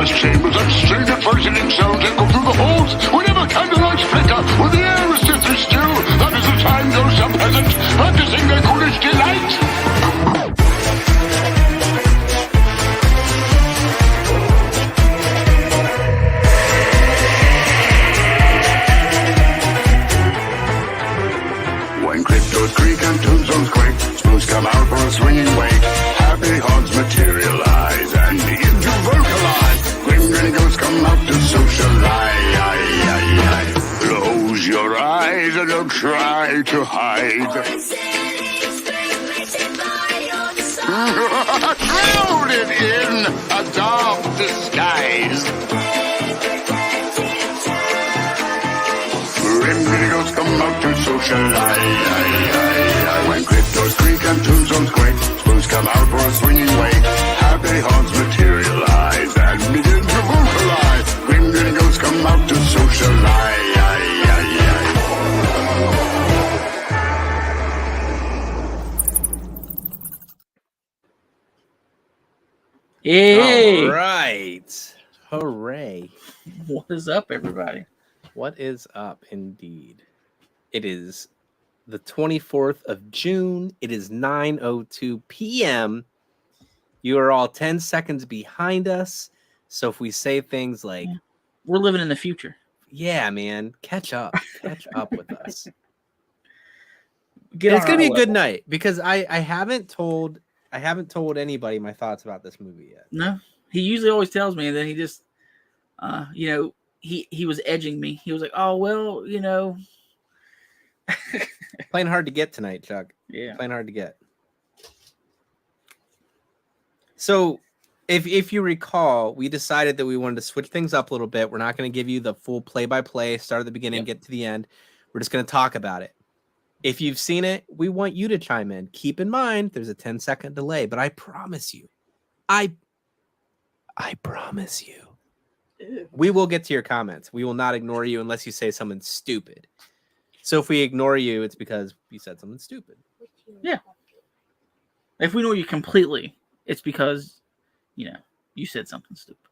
gas chambers and strange functioning cells echo through the halls. Whenever candlelights flicker, when the air is deathly still, that is the time ghosts are present, practicing their ghoulish delight. When cryptos creak and tombstones quake, spooks come out for a swinging wake. Happy haunts materialize and begin to vocalize. Grim grinning ghosts come out to socialize. Close your eyes and don't try to hide. Shrouded in a dark disguise. Grim grinning ghosts come out to socialize. When cryptos creak and tombstones quake, spooks come out for a swinging wake. Happy haunts materialize and begin to vocalize. Grim grinning ghosts come out to socialize. Hey, All right. Hooray. what is up, everybody? What is up, indeed? It is the 24th of June. It is 9:02 p.m. You are all 10 seconds behind us. So if we say things like, We're living in the future. yeah, man, catch up. Catch up with us. Get It's on going to our be a good level. night because I haven't told anybody my thoughts about this movie yet. No, he usually always tells me, and then he just, he was edging me. He was like, "Oh well, Playing hard to get tonight, Chuck. yeah." Playing hard to get. So, if you recall, we decided that we wanted to switch things up a little bit. We're not going to give you the full play-by-play, start at the beginning, get to the end. We're just going to talk about it. If you've seen it, we want you to chime in. Keep in mind, there's a 10-second delay, but I promise you, I promise you, we will get to your comments. We will not ignore you unless you say something stupid. So if we ignore you, it's because you said something stupid. Yeah. If we know you completely, it's because you said something stupid.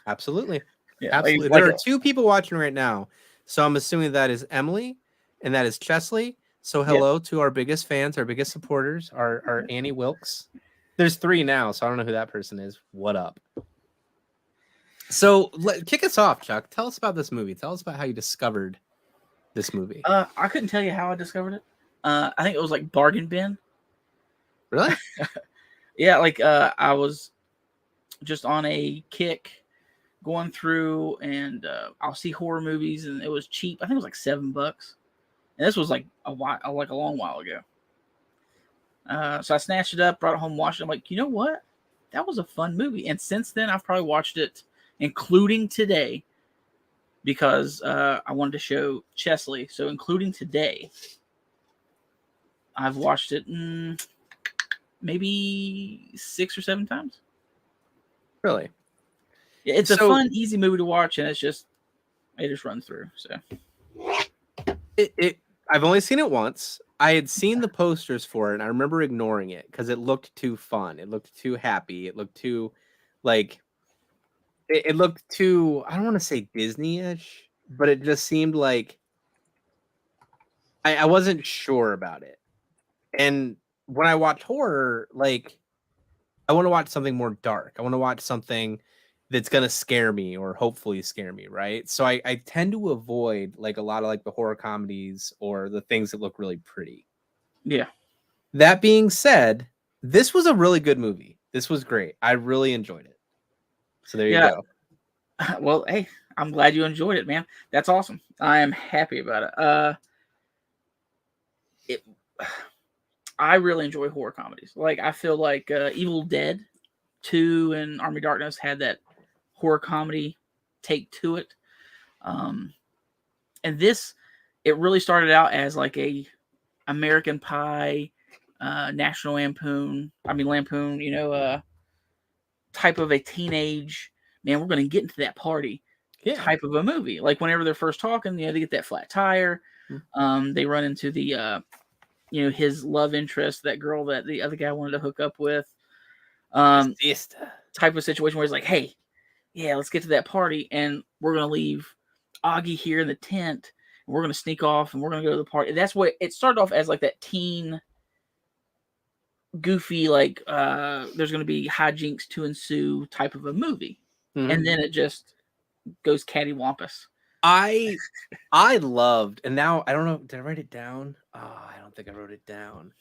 Absolutely. Yeah, Absolutely. like There are two people watching right now. So I'm assuming that is Emily and that is Chesley. So hello to our biggest fans, our biggest supporters, our Annie Wilkes. There's 3 now, so I don't know who that person is. What up? So kick us off, Chuck. Tell us about this movie. Tell us about how you discovered this movie. I couldn't tell you how I discovered it. I think it was like bargain bin. Really? Yeah, like I was just on a kick going through, and I'll see horror movies, and it was cheap. I think it was like $7, and this was like a long while ago. So I snatched it up, brought it home, watched it. I'm like, you know what? That was a fun movie. And since then, I've probably watched it, including today, because I wanted to show Chesley. So including today, I've watched it maybe 6 or 7 times. Really? Yeah, it's a fun, easy movie to watch, and it just runs through. So I've only seen it once. I had seen the posters for it, and I remember ignoring it because it looked too fun. It looked too happy. It looked too, it looked too, I don't want to say Disney-ish, but it just seemed like I wasn't sure about it. And when I watch horror, I want to watch something more dark. I want to watch something that's going to scare me or hopefully scare me, right? So I tend to avoid a lot of the horror comedies or the things that look really pretty. yeah. That being said, this was a really good movie. This was great. I really enjoyed it. So there you go. Well, hey, I'm glad you enjoyed it, man. That's awesome. I am happy about it. I really enjoy horror comedies. I feel like Evil Dead 2 and Army of Darkness had that horror comedy take to it. And this, it really started out as a American Pie, National Lampoon, type of a teenage, man, we're going to get into that party type of a movie. Whenever they're first talking, they get that flat tire. They run into the, his love interest, that girl that the other guy wanted to hook up with. Type of situation where he's like, hey, yeah, let's get to that party, and we're gonna leave Augie here in the tent, and we're gonna sneak off, and we're gonna go to the party. And that's what it started off as, like that teen, goofy, like there's gonna be hijinks to ensue type of a movie, and then it just goes cattywampus. I loved, and now I don't know, did I write it down? Oh, I don't think I wrote it down.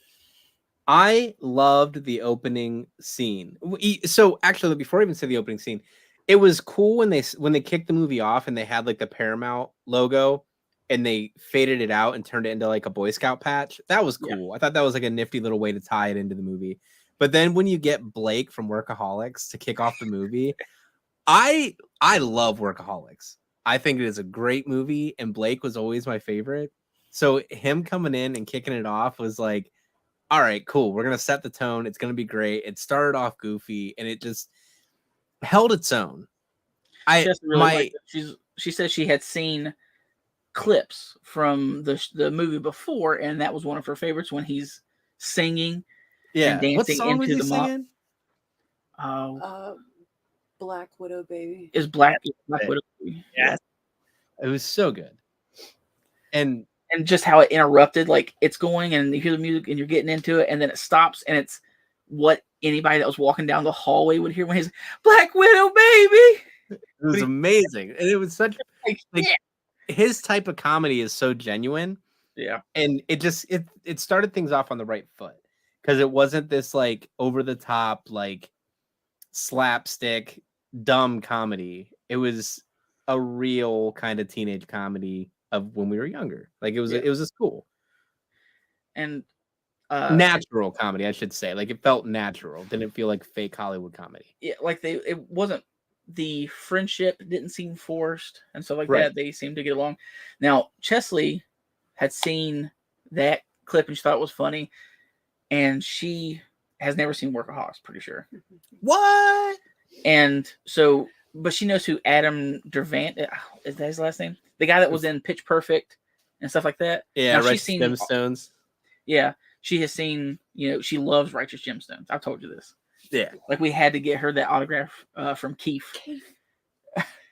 I loved the opening scene. So actually, before I even say the opening scene, it was cool when they kicked the movie off and they had like the Paramount logo and they faded it out and turned it into like a Boy Scout patch. That was cool. I thought that was like a nifty little way to tie it into the movie. But then when you get Blake from Workaholics to kick off the movie, I love Workaholics. I think it is a great movie, and Blake was always my favorite. So him coming in and kicking it off was like, all right, cool. We're going to set the tone. It's going to be great. It started off goofy and it just held its own. She said she had seen clips from the movie before, and that was one of her favorites when he's singing and dancing what song into was the he mop. singing? Black Widow Baby. Is Black Widow. Yes. It was so good. And just how it interrupted, like it's going and you hear the music and you're getting into it, and then it stops, and it's what anybody that was walking down the hallway would hear when he's Black Widow Baby. It was amazing. And it was such like his type of comedy is so genuine. Yeah. And it started things off on the right foot because it wasn't this like over the top, like slapstick, dumb comedy. It was a real kind of teenage comedy of when we were younger. Like it was a school. And natural comedy, I should say. Like it felt natural. Didn't feel like fake Hollywood comedy. Yeah, like it wasn't, the friendship didn't seem forced and stuff like that. They seemed to get along. Now, Chesley had seen that clip and she thought it was funny, and she has never seen Workaholics, pretty sure. What? And so, but she knows who Adam Dervant is. That his last name? The guy that was in Pitch Perfect and stuff like that. Yeah, now, Righteous Gemstones. Yeah, she has seen. She loves Righteous Gemstones. I've told you this. Yeah, like we had to get her that autograph from Keith.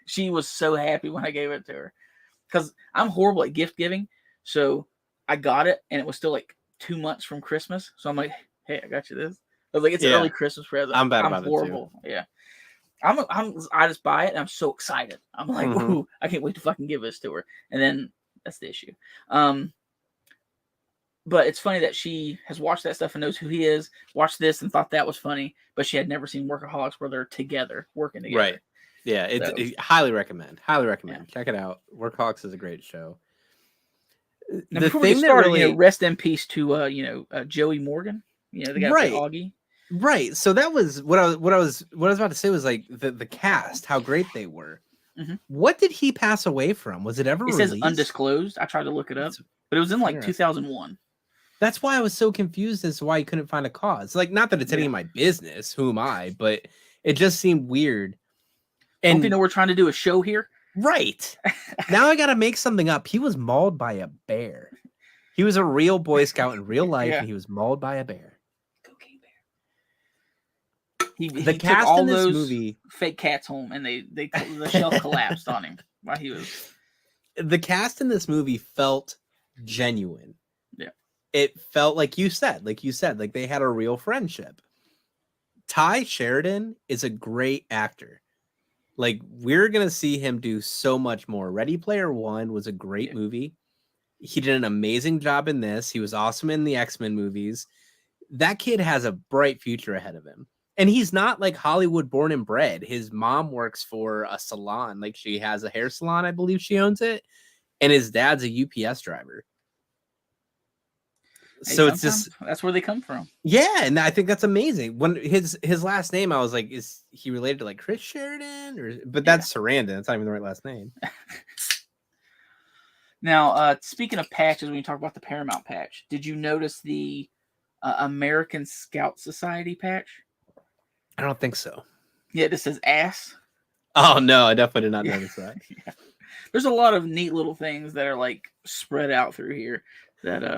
She was so happy when I gave it to her because I'm horrible at gift giving. So I got it, and it was still like 2 months from Christmas. So I'm like, "Hey, I got you this." I was like, "It's an early Christmas present." I'm bad about horrible. It too. Yeah, I just buy it, and I'm so excited. I'm like, "Ooh, I can't wait to fucking give this to her." And then that's the issue. But it's funny that she has watched that stuff and knows who he is, watched this and thought that was funny, but she had never seen Workaholics where they're together, working together. Right. Yeah, it's highly recommend. Highly recommend. Yeah. Check it out. Workaholics is a great show. Now, before we start, rest in peace to Joey Morgan. The guy with Augie. Right. So that was what I was about to say was like the cast, how great they were. Mm-hmm. What did he pass away from? Was it ever released? It says undisclosed. I tried to look it up, but it was in like 2001. That's why I was so confused as to why you couldn't find a cause. Like, not that it's any of my business, who am I, but it just seemed weird. And don't you know we're trying to do a show here? Right. Now I got to make something up. He was mauled by a bear. He was a real Boy Scout in real life, and he was mauled by a bear. Cocaine bear. He cast took all in this those movie, fake cats home, and the shelf collapsed on him while he was. The cast in this movie felt genuine. Yeah. It felt like you said, like they had a real friendship. Ty Sheridan is a great actor. Like, we're going to see him do so much more. Ready Player One was a great movie. He did an amazing job in this. He was awesome in the X-Men movies. That kid has a bright future ahead of him. And he's not like Hollywood born and bred. His mom works for a salon. Like, she has a hair salon, I believe she owns it. And his dad's a UPS driver. Hey, so it's just that's where they come from. Yeah, and I think that's amazing. When his last name, I was like, is he related to like Chris Sheridan? But that's Sarandon. That's not even the right last name. Now, speaking of patches, when you talk about the Paramount patch, did you notice the American Scout Society patch? I don't think so. Yeah, this says ass. Oh no, I definitely did not notice that. Yeah. There's a lot of neat little things that are like spread out through here.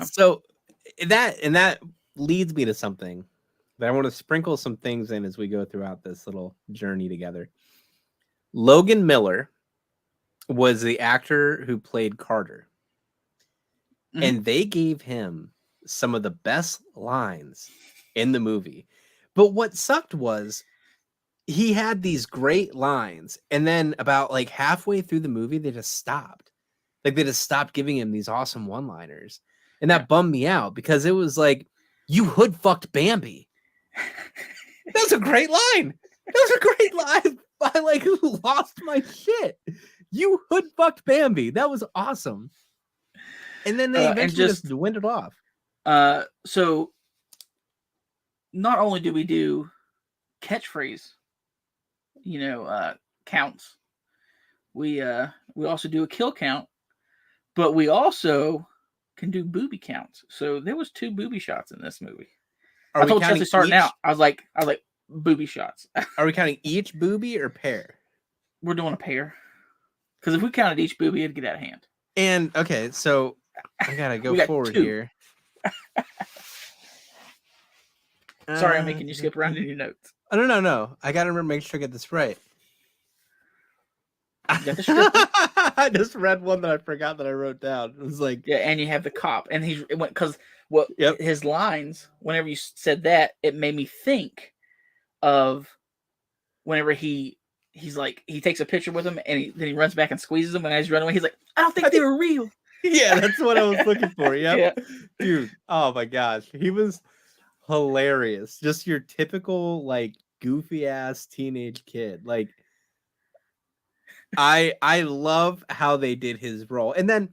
So that leads me to something that I want to sprinkle some things in as we go throughout this little journey together. Logan Miller was the actor who played Carter. Mhm. And they gave him some of the best lines in the movie. But what sucked was he had these great lines, and then about like halfway through the movie, they just stopped. Like they just stopped giving him these awesome one-liners. And that bummed me out because it was like, you hood fucked Bambi. That was a great line. That was a great line. I like lost my shit. You hood fucked Bambi. That was awesome. And then they eventually just dwindled off. So not only do we do catchphrase, counts, we also do a kill count, but we also can do booby counts. So there was 2 booby shots in this movie. I told Chelsea starting out, I was like booby shots. Are we counting each booby or pair? We're doing a pair. Because if we counted each booby, it'd get out of hand. And okay, so I gotta go forward 2. here. Sorry, I'm making you skip around in your notes. Oh, no. I gotta remember, make sure I get this right. You got the script? I just read one that I forgot that I wrote down. It was like, yeah, and you have the cop, and it went because his lines. Whenever you said that, it made me think of whenever he's like he takes a picture with him, and then he runs back and squeezes him, and as he's running away, he's like, "I don't think they were real." Yeah, that's what I was looking for. Yep. Yeah, Dude. Oh my gosh, he was hilarious. Just your typical like goofy ass teenage kid. Like, I love how they did his role. And then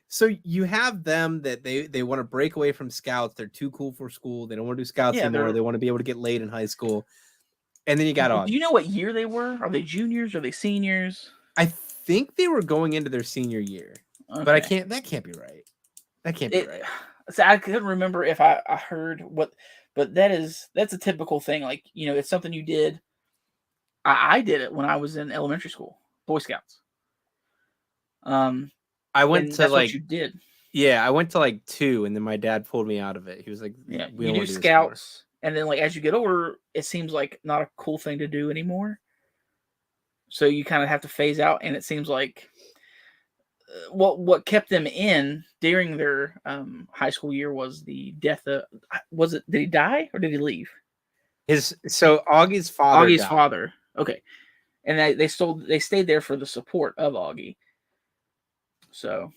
so you have them that they want to break away from scouts. They're too cool for school. They don't want to do scouts anymore. They want to be able to get laid in high school. And then you got Augie. Do you know what year they were? Are they juniors? Are they seniors? I think they were going into their senior year. Okay. But that can't be right. That can't be right. So I couldn't remember if I heard what, but that's a typical thing. Like, it's something you did. I did it when I was in elementary school, Boy Scouts. I went to what you did. Yeah, I went to like 2, and then my dad pulled me out of it. He was like, "Yeah, you do scouts, and then like as you get older, it seems like not a cool thing to do anymore. So you kind of have to phase out, and it seems like what kept them in during their high school year was the death of. Did he die or did he leave? Augie's father. Augie's father. Okay, and they stayed there for the support of Augie. So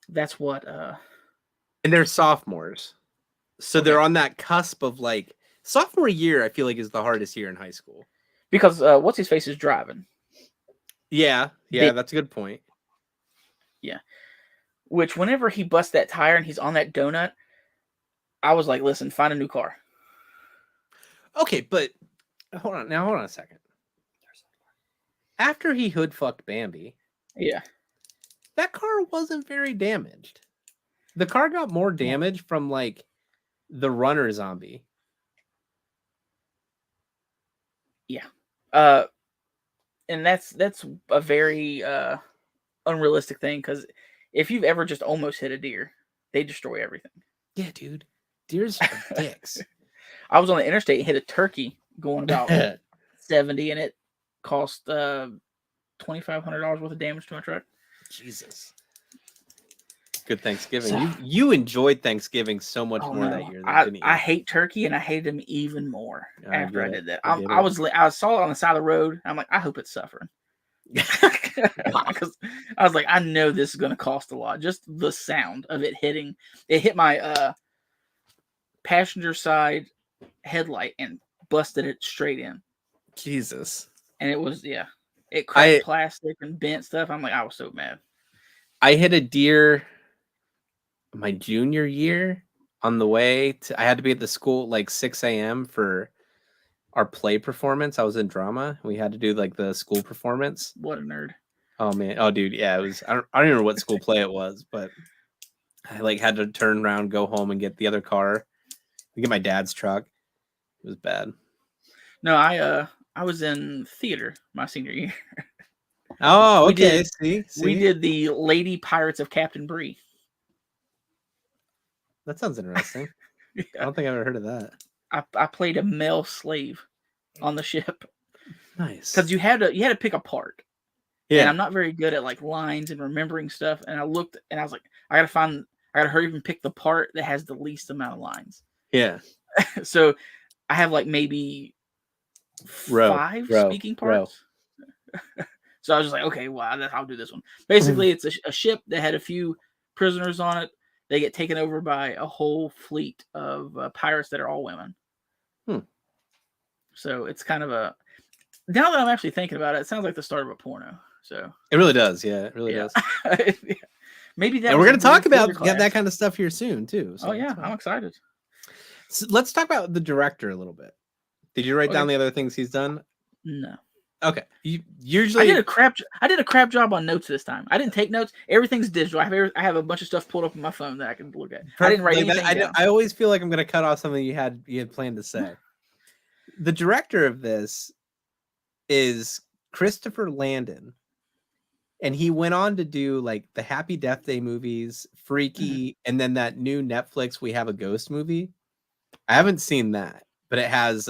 that's what. And they're sophomores, so they're on that cusp of like sophomore year. I feel like is the hardest year in high school because what's his face is driving. Yeah, that's a good point. Yeah, which whenever he busts that tire and he's on that donut, I was like, "Listen, find a new car." Okay, but hold on a second. After he hood fucked Bambi, yeah, that car wasn't very damaged. The car got more damage from like the runner zombie. Yeah, and that's a very unrealistic thing because if you've ever just almost hit a deer, they destroy everything. Yeah, dude, deers are dicks. I was on the interstate and hit a turkey going about 70, and it cost $2,500 worth of damage to my truck. Jesus. Good Thanksgiving. So, you enjoyed Thanksgiving so much more that year. Didn't you? I hate turkey, and I hated him even more after I did that. I saw it on the side of the road. I'm like, I hope it's suffering. Because I was like, I know this is going to cost a lot. Just the sound of it hitting. It hit my passenger side headlight and busted it straight in. Jesus. And it was, it cracked plastic and bent stuff. I'm like, I was so mad. I hit a deer my junior year on the way to, I had to be at the school like 6 a.m. for our play performance. I was in drama. We had to do like the school performance. What a nerd. Oh man. Oh dude. Yeah. It was, I don't remember what school play it was, but I like had to turn around, go home and get the other car, get my dad's truck. It was bad. No, I was in theater my senior year. Oh, okay. See? We did the Lady Pirates of Captain Bree. That sounds interesting. I don't think I've ever heard of that. I played a male slave on the ship. Nice. because you had to pick a part. And Yeah. I'm not very good at like lines and remembering stuff. And I looked and I was like, I gotta hurry up and pick the part that has the least amount of lines. Yeah. So I have like maybe five speaking parts. So I was just like, okay, well, I'll do this one. Basically, it's a ship that had a few prisoners on it. They get taken over by a whole fleet of pirates that are all women. So it's kind of a. Now that I'm actually thinking about it, it sounds like the start of a porno. So it really does. Yeah, it really does. Maybe that. And we're going to talk about that kind of stuff here soon too. So oh yeah, I'm excited. So let's talk about the director a little bit. Did you write down the other things he's done? No. Okay. Usually, I did a crap job on notes this time. I didn't take notes. Everything's digital. I have a bunch of stuff pulled up on my phone that I can look at. I didn't write anything down. I always feel like I'm going to cut off something you had planned to say. The director of this is Christopher Landon, and he went on to do like the Happy Death Day movies, Freaky, and then that new Netflix We Have a Ghost movie. I haven't seen that, but it has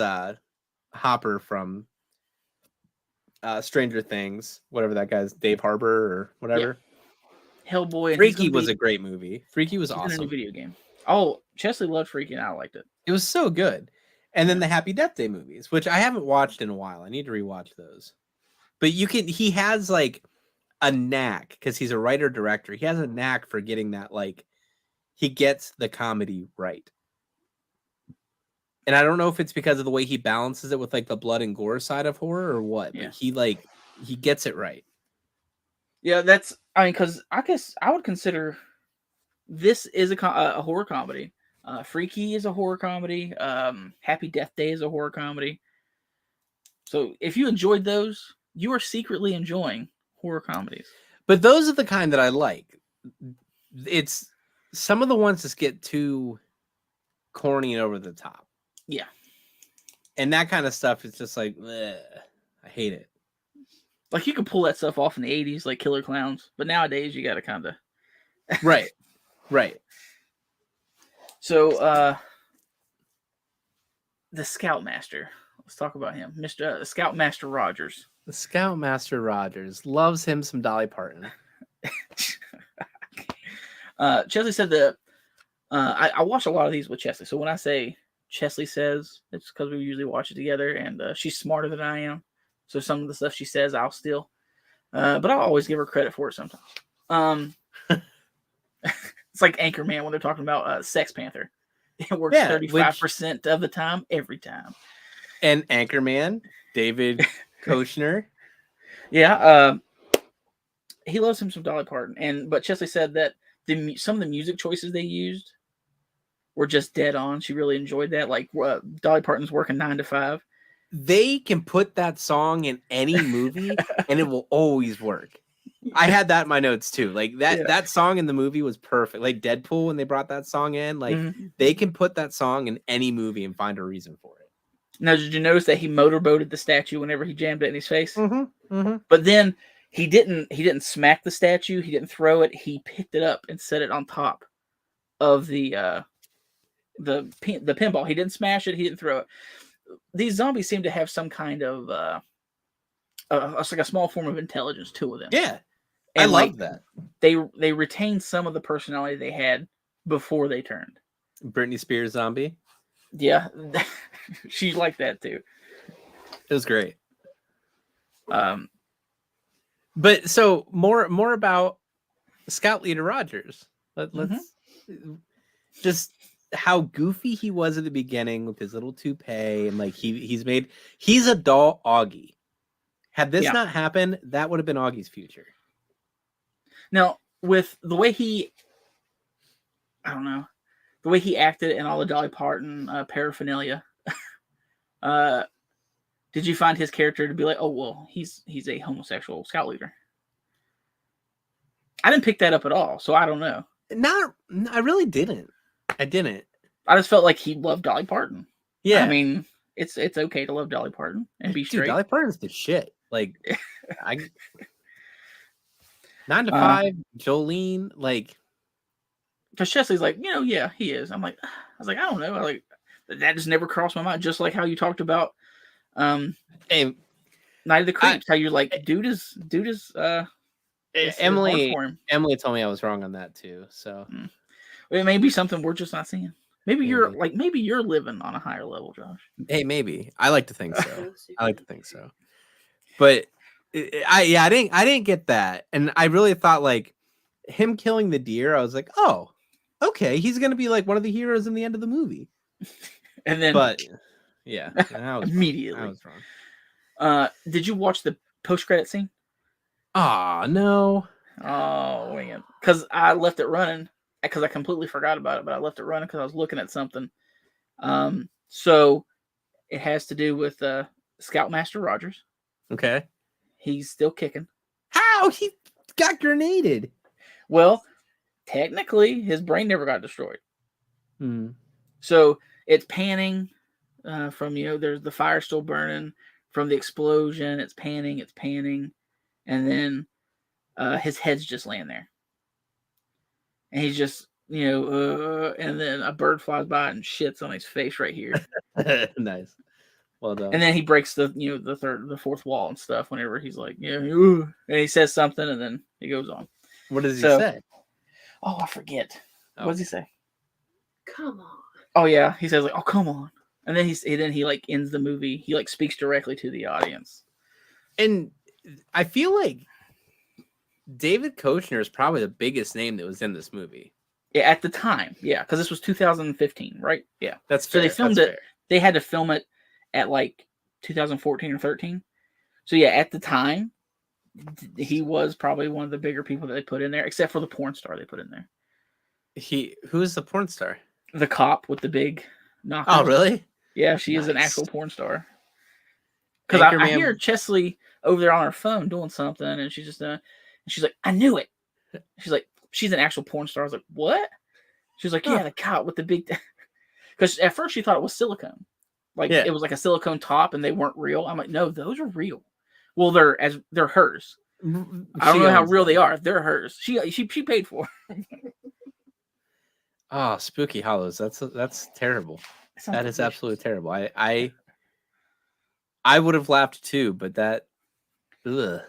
Hopper from Stranger Things, whatever that guy's, Dave Harbor or whatever. Yeah. Hellboy. Freaky was a great movie. Freaky was awesome. In a new video game. Oh, Chesley loved Freaky, and I liked it. It was so good. And then the Happy Death Day movies, which I haven't watched in a while. I need to rewatch those. But he has like a knack, because he's a writer director. He has a knack for getting that, like, he gets the comedy right. And I don't know if it's because of the way he balances it with like the blood and gore side of horror or what. Yeah. But he gets it right. Yeah, because I guess I would consider this is a horror comedy. Freaky is a horror comedy. Happy Death Day is a horror comedy. So if you enjoyed those, you are secretly enjoying horror comedies. But those are the kind that I like. It's some of the ones just get too corny and over the top. Yeah. And that kind of stuff is just like, ugh, I hate it. Like you could pull that stuff off in the 80s, like Killer Clowns. But nowadays you got to kind of. Right. So, the Scoutmaster. Let's talk about him. Mr. Scoutmaster Rogers. The Scoutmaster Rogers loves him some Dolly Parton. Chesley said that I watch a lot of these with Chesley. So when I say Chesley says, it's because we usually watch it together, and she's smarter than I am. So some of the stuff she says, I'll steal. But I'll always give her credit for it sometimes. It's like Anchorman when they're talking about Sex Panther. It works 35% of the time, every time. And Anchorman, David Koechner. Yeah. He loves him some Dolly Parton. But Chesley said that some of the music choices they used were just dead on. She really enjoyed that. Like Dolly Parton's working 9 to 5. They can put that song in any movie and it will always work. I had that in my notes too. Like that song in the movie was perfect. Like Deadpool, when they brought that song in, like they can put that song in any movie and find a reason for it. Now, did you notice that he motorboated the statue whenever he jammed it in his face? Mm-hmm. But then he didn't smack the statue. He didn't throw it. He picked it up and set it on top of the pinball. He didn't smash it. He didn't throw it. These zombies seem to have some kind of like a small form of intelligence to them. Yeah. And I love that. They retained some of the personality they had before they turned. Britney Spears zombie. Yeah. She's like that too. It was great. But so more about Scout Leader Rogers. Let's just how goofy he was at the beginning with his little toupee, and like he's adult Augie. Had this not happened, that would have been Augie's future. Now, with the way he acted and all the Dolly Parton paraphernalia, did you find his character to be like, oh, well, he's a homosexual scout leader? I didn't pick that up at all, so I don't know. I really didn't. I didn't. I just felt like he loved Dolly Parton. Yeah. I mean, it's okay to love Dolly Parton and be straight. Dolly Parton's the shit. Like, 9 to 5, Jolene, like. Because Chesley's like, yeah, he is. I was like, I don't know. That just never crossed my mind. Just like how you talked about. Hey, Night of the Creeps. How you're like, dude is it's hard Emily for him. told me I was wrong on that too. So It may be something we're just not seeing. Maybe Maybe. maybe you're living on a higher level, Josh. hey, maybe I like to think so. No I like to secret. think so. But I didn't get that, and I really thought like him killing the deer. I was like, oh, okay, he's gonna be like one of the heroes in the end of the movie. And then, But yeah, I was immediately. wrong. I was wrong. Did you watch the post-credit scene? Oh no. Oh, wing it. Because I left it running because I completely forgot about it, but I left it running because I was looking at something. So it has to do with Scoutmaster Rogers. Okay. He's still kicking. How he got grenaded? Well, technically, his brain never got destroyed. Hmm. So it's panning from, there's the fire still burning from the explosion. It's panning. And then his head's just laying there. And he's just, and then a bird flies by and shits on his face right here. Nice. Well done. And then he breaks the fourth wall and stuff whenever he's like, and he says something and then he goes on. What does he say? Oh, I forget. Oh. What does he say? Come on. Oh yeah, he says like, "Oh, come on," and then he like ends the movie. He like speaks directly to the audience. And I feel like David Koechner is probably the biggest name that was in this movie. Yeah, at the time, yeah, because this was 2015, right? Yeah, That's so fair. they filmed That's it. fair. They had to film it at like 2014 or 13. So yeah, at the time, he was probably one of the bigger people that they put in there, except for the porn star they put in there. Who is the porn star? The cop with the big knockers. Oh, really? Yeah, she is an Nice. actual porn star. Because I Anchorman- hear Chesley over there on her phone doing something, and she's just and she's like, "I knew it." She's like, "She's an actual porn star." I was like, "What?" She's like, "Yeah, the cop with the big." Because at first she thought it was silicone, like it was like a silicone top, and they weren't real. I'm like, "No, those are real." Well, they're hers. I don't know how real they are. They're hers. She paid for. Oh, Spooky Hollows. That's terrible. That is absolutely terrible. I would have laughed too, but that. Ugh.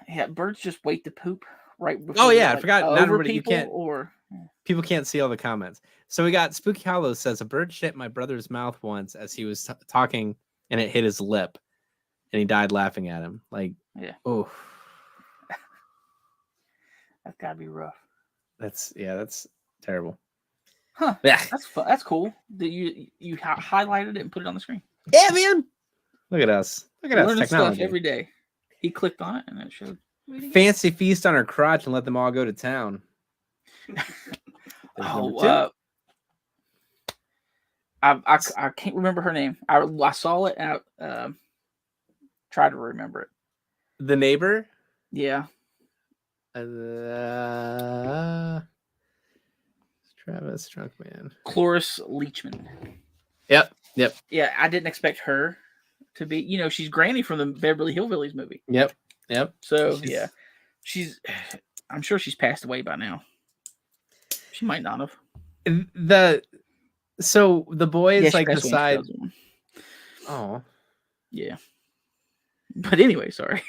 Yeah, birds just wait to poop right before. Oh yeah, I like, forgot. Not over everybody. You people can't. Or People can't see all the comments. So we got Spooky Hollows says a bird shit my brother's mouth once as he was talking, and it hit his lip, and he died laughing at him. Like, yeah. Oh, That's gotta be rough. that's terrible. Huh? Yeah. That's fun. That's cool. That you highlighted it and put it on the screen. Yeah, man. Look at us. Look at us. Learning Technology. stuff every day. He clicked on it and it showed. Fancy feast on her crotch and let them all go to town. I can't remember her name. I saw it and I tried to remember it. The neighbor. Yeah. Travis Drunkman. Cloris Leachman. Yep. Yeah, I didn't expect her to be. She's Granny from the Beverly Hillbillies movie. Yep. So she's. I'm sure she's passed away by now. She might not have. So the boys like passed away in decide. 2001. Oh. Yeah. But anyway, sorry.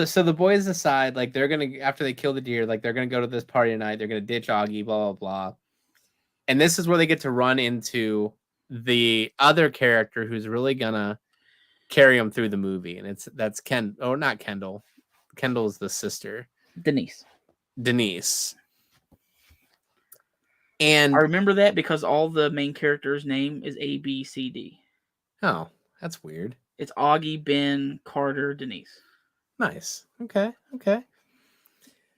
So the boys decide like they're gonna, after they kill the deer, like they're gonna go to this party tonight. They're gonna ditch Augie, blah blah blah. And this is where they get to run into the other character who's really gonna carry them through the movie, and that's Ken, or not Kendall. Kendall's the sister, Denise. And I remember that because all the main characters' name is A, B, C, D. Oh, that's weird. It's Augie, Ben, Carter, Denise. Nice. Okay.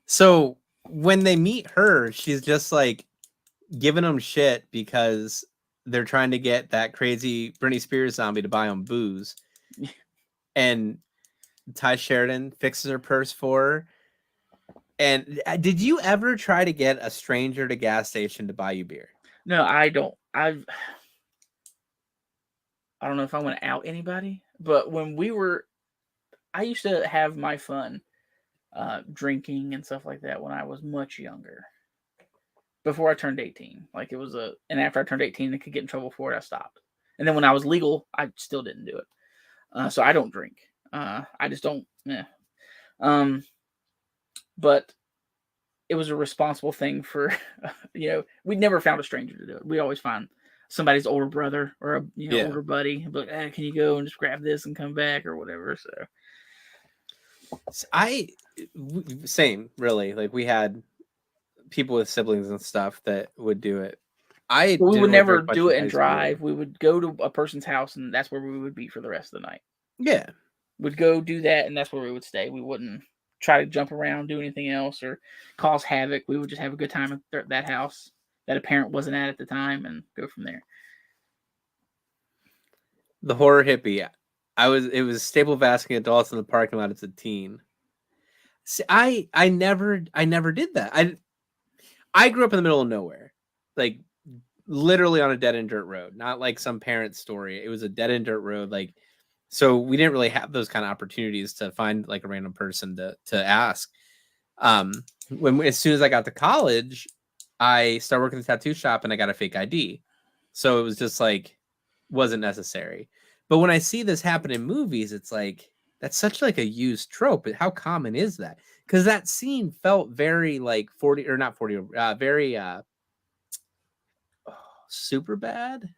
So when they meet her, she's just like giving them shit because they're trying to get that crazy Britney Spears zombie to buy them booze. And Ty Sheridan fixes her purse for her. And did you ever try to get a stranger at a gas station to buy you beer? No, I don't. I don't know if I want to out anybody, but when I used to have my fun drinking and stuff like that when I was much younger. Before I turned 18. Like and after I turned 18 and could get in trouble for it, I stopped. And then when I was legal, I still didn't do it. So I don't drink. I just don't. Yeah. But it was a responsible thing for, we'd never found a stranger to do it. We always find somebody's older brother or a older buddy. Be like, can you go and just grab this and come back or whatever? So same really. Like we had people with siblings and stuff that would do it. We would never do it and drive. We would go to a person's house, and that's where we would be for the rest of the night. Yeah, we'd go do that, and that's where we would stay. We wouldn't try to jump around, do anything else, or cause havoc. We would just have a good time at that house that a parent wasn't at the time, and go from there. The horror hippie. It was staple vasking adults in the parking lot as a teen. See, I never did that. I grew up in the middle of nowhere, like literally on a dead end dirt road, not like some parent's story. It was a dead end dirt road, like, so we didn't really have those kind of opportunities to find like a random person to ask. As soon as I got to college, I started working in the tattoo shop and I got a fake ID. So it was just like, wasn't necessary. But when I see this happen in movies, it's like, that's such like a used trope. How common is that? Because that scene felt very like 40 or not 40, very super bad.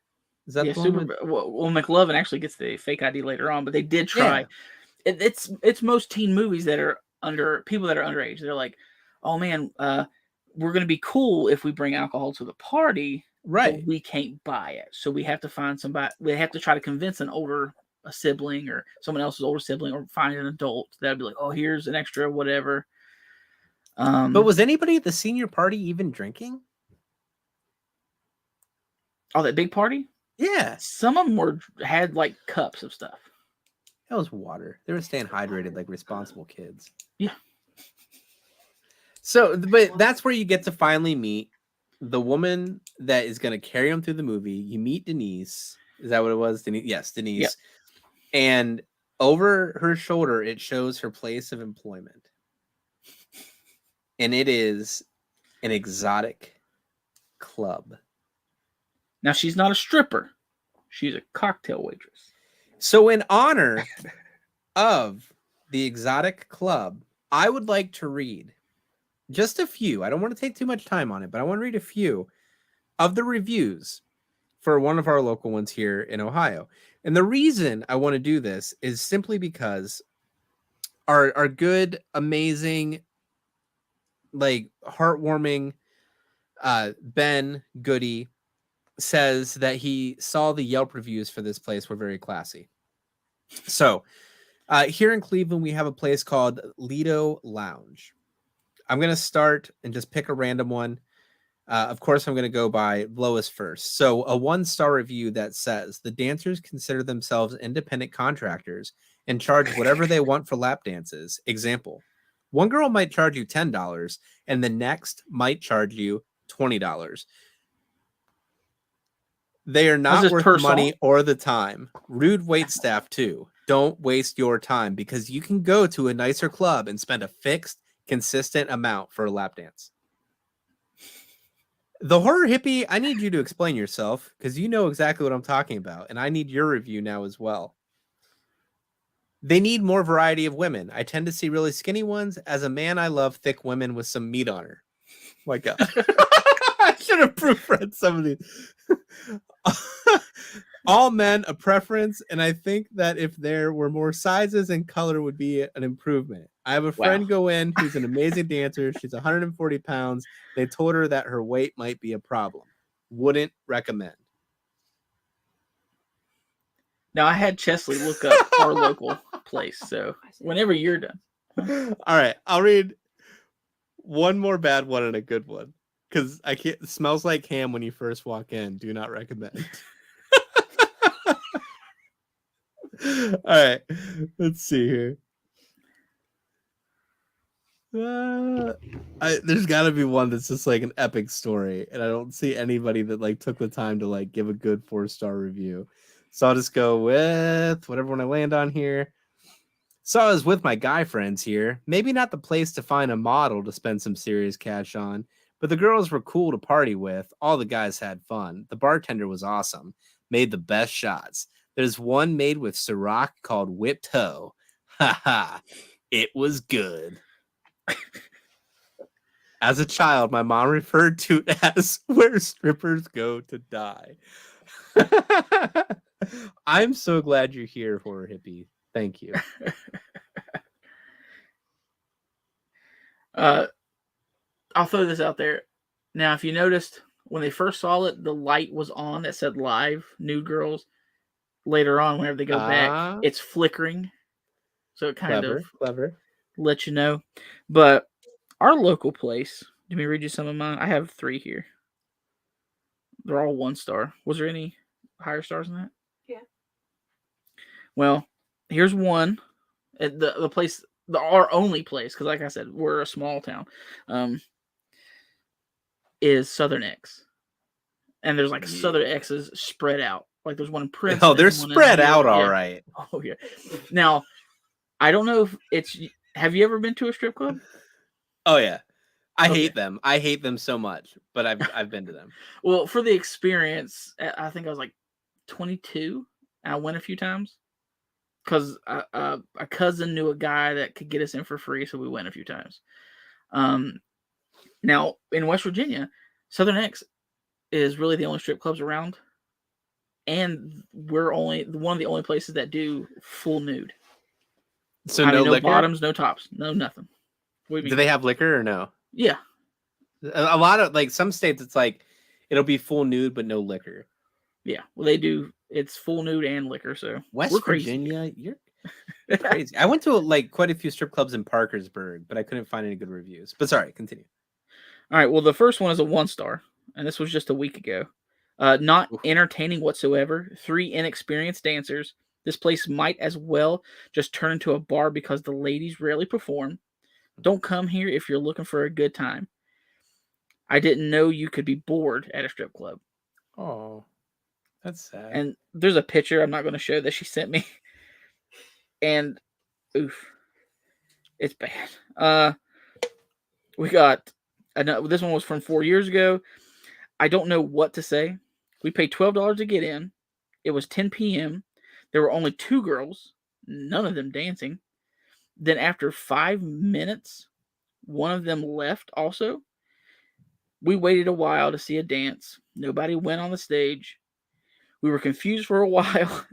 Is that super bad? Well, McLovin actually gets the fake ID later on, but they did try. Yeah. It's most teen movies that are people that are underage. They're like, oh man, we're gonna be cool if we bring alcohol to the party, right? But we can't buy it, so we have to find somebody. We have to try to convince a sibling or someone else's older sibling, or find an adult that'd be like, oh, here's an extra whatever. But was anybody at the senior party even drinking? Oh, that big party? Yeah. Some of them had like cups of stuff. That was water. They were staying hydrated like responsible kids. Yeah. So, but that's where you get to finally meet the woman that is going to carry them through the movie. You meet Denise. Is that what it was? Denise? Yes, Denise. Yep. And over her shoulder, it shows her place of employment. And it is an exotic club. Now, she's not a stripper. She's a cocktail waitress. So in honor of the exotic club, I would like to read just a few. I don't want to take too much time on it, but I want to read a few of the reviews for one of our local ones here in Ohio. And the reason I want to do this is simply because our good, amazing, like heartwarming Ben Goody says that he saw the Yelp reviews for this place were very classy. So here in Cleveland, we have a place called Lido Lounge. I'm going to start and just pick a random one. Of course, I'm going to go by lowest first. So a 1-star review that says the dancers consider themselves independent contractors and charge whatever they want for lap dances. Example, one girl might charge you $10 and the next might charge you $20. They are not worth money or the time. Rude wait staff too. Don't waste your time because you can go to a nicer club and spend a fixed, consistent amount for a lap dance. The horror hippie, I need you to explain yourself because you know exactly what I'm talking about, and I need your review now as well. They need more variety of women. I tend to see really skinny ones. As a man, I love thick women with some meat on her. My God. I should have proofread some of these. All men a preference, and I think that if there were more sizes and color would be an improvement. I have a friend go in who's an amazing dancer. She's 140 pounds. They told her that her weight might be a problem. Wouldn't recommend. Now, I had Chesley look up our local place, so whenever you're done. All right, I'll read one more bad one and a good one. Because I can't. It smells like ham when you first walk in. Do not recommend. All right, let's see here. There's got to be one that's just like an epic story, and I don't see anybody that like took the time to like give a good 4-star review. So I'll just go with whatever one I land on here. So I was with my guy friends here. Maybe not the place to find a model to spend some serious cash on. But the girls were cool to party with. All the guys had fun. The bartender was awesome. Made the best shots. There's one made with Ciroc called Whipped Toe. Haha, it was good. As a child, my mom referred to it as where strippers go to die. I'm so glad you're here, Horror Hippie. Thank you. I'll throw this out there. Now, if you noticed, when they first saw it, the light was on that said live nude girls. Later on, whenever they go back, it's flickering. So it kind of clever. lets you know. But our local place, let me read you some of mine. I have 3 here. They're all 1 star. Was there any higher stars than that? Yeah. Well, here's one. The place, our only place, because like I said, we're a small town, is Southern X. And there's like Southern X's spread out. Like there's one in Princeton. Oh, they're spread out all right. Oh, yeah. Now, I don't know if it's... Have you ever been to a strip club? Oh, yeah. I hate them. I hate them so much, but I've been to them. Well, for the experience, I think I was like 22. And I went a few times because a cousin knew a guy that could get us in for free, so we went a few times. Now, in West Virginia, Southern X is really the only strip clubs around, and we're only one of the only places that do full nude. So no liquor? Bottoms, no tops, no nothing. What do you mean? Do they have liquor or no? Yeah. A lot of, like, some states, it's like it'll be full nude but no liquor. Yeah, well, they do. It's full nude and liquor. So West Virginia, you're crazy. I went to like quite a few strip clubs in Parkersburg, but I couldn't find any good reviews. But sorry, continue. All right. Well, the first one is a 1 star, and this was just a week ago. Not entertaining whatsoever. 3 inexperienced dancers. This place might as well just turn into a bar because the ladies rarely perform. Don't come here if you're looking for a good time. I didn't know you could be bored at a strip club. Oh, that's sad. And there's a picture I'm not going to show that she sent me. And, oof, it's bad. We got, this one was from 4 years ago. I don't know what to say. We paid $12 to get in. It was 10 p.m. There were only 2 girls, none of them dancing. Then after 5 minutes, one of them left also. We waited a while to see a dance. Nobody went on the stage. We were confused for a while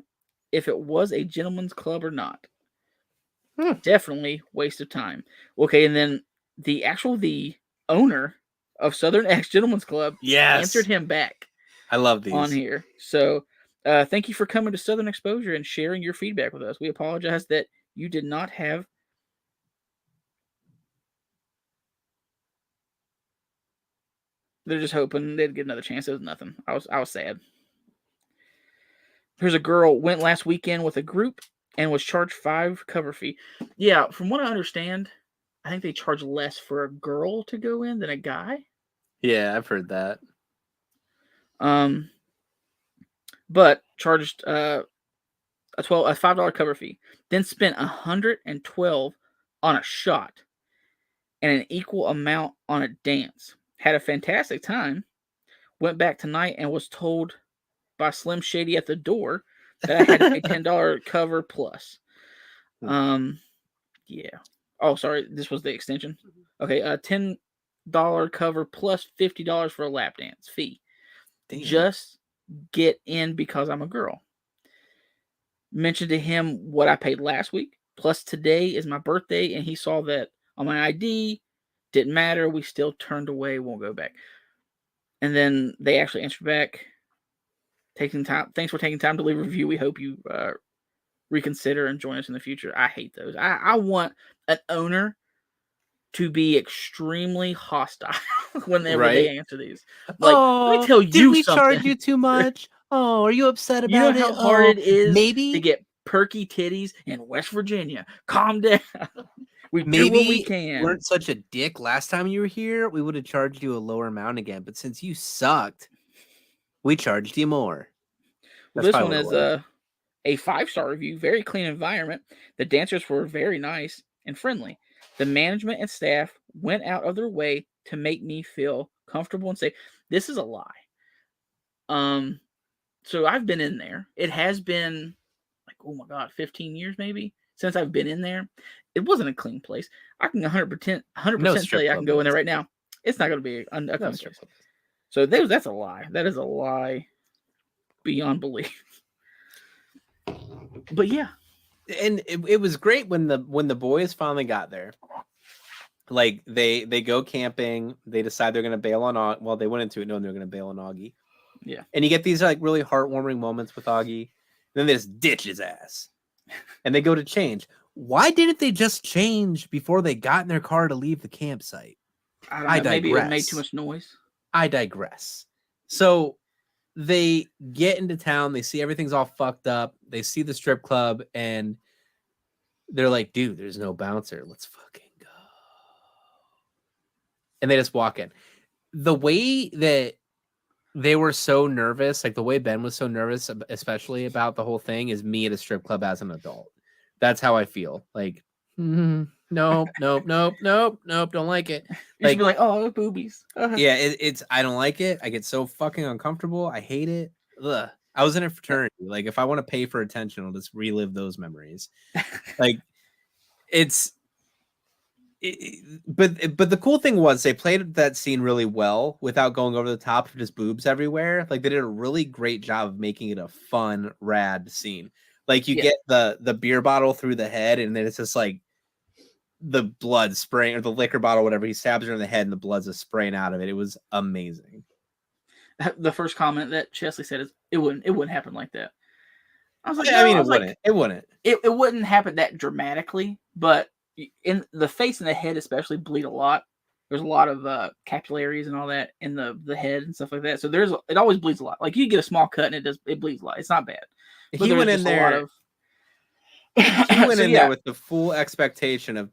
if it was a gentleman's club or not. Definitely waste of time. Okay, and then the owner of Southern X Gentlemen's Club answered him back. I love these on here. So thank you for coming to Southern Exposure and sharing your feedback with us. We apologize that you did not have... They're just hoping they'd get another chance. It was nothing. I was sad. Here's a girl went last weekend with a group and was charged $5 cover fee. Yeah, from what I understand, I think they charge less for a girl to go in than a guy. Yeah, I've heard that. But charged a $5 cover fee. Then spent $112 on a shot and an equal amount on a dance. Had a fantastic time. Went back tonight and was told by Slim Shady at the door that I had to pay $10 cover plus. Yeah. Oh, sorry. This was the extension. Okay. $10 cover plus $50 for a lap dance fee. Damn. Just get in because I'm a girl. Mentioned to him what I paid last week. Plus today is my birthday, and he saw that on my ID. Didn't matter. We still turned away. Won't go back. And then they actually answered back. Thanks for taking time to leave a review. We hope you reconsider and join us in the future. I hate those. I want an owner to be extremely hostile whenever they answer these. Like, let me tell you did we something. Charge you too much? Oh, are you upset about it? You know how hard it is maybe to get perky titties in West Virginia. Calm down. We do what we can. Weren't such a dick last time you were here, we would have charged you a lower amount again. But since you sucked, we charged you more. Well, this one is a 5-star review. Very clean environment. The dancers were very nice and friendly. The management and staff went out of their way to make me feel comfortable and safe. This is a lie. So I've been in there. It has been like, oh my God, 15 years maybe since I've been in there, it wasn't a clean place. I can 100% No tell strip you I club can go in there is. right now. It's not going to be a No clean strip place. club. So that's a lie. That is a lie beyond belief. But yeah, And it was great when the boys finally got there. Like they go camping, they decide they're gonna bail on well, they went into it knowing they're gonna bail on Augie. Yeah. And you get these like really heartwarming moments with Augie. Then they just ditch his ass. And they go to change. Why didn't they just change before they got in their car to leave the campsite? I don't know. Maybe it made too much noise. I digress. So they get into town, they see everything's all fucked up, they see the strip club, and they're like, dude, there's no bouncer. Let's fucking go. And they just walk in. The way that they were so nervous, like the way Ben was so nervous, especially about the whole thing, is me at a strip club as an adult. That's how I feel. Like, nope, don't like it. You should be like, oh, boobies. Yeah, it's I don't like it. I get so fucking uncomfortable. I hate it. Ugh. I was in a fraternity. Like, if I want to pay for attention, I'll just relive those memories. Like, but the cool thing was they played that scene really well without going over the top of just boobs everywhere. Like, they did a really great job of making it a fun, rad scene. Like, you get the beer bottle through the head, and then it's just like the blood spraying, or the liquor bottle, whatever. He stabs her in the head, and the blood's just spraying out of it. It was amazing. The first comment that Chesley said is, it wouldn't happen like that. I was like, Yeah, no, I mean, it wouldn't. It wouldn't happen that dramatically, but in the face and the head especially bleed a lot. There's a lot of capillaries and all that in the head and stuff like that. So it always bleeds a lot. Like, you get a small cut and it bleeds a lot. It's not bad. But He went in there. He went in there with the full expectation of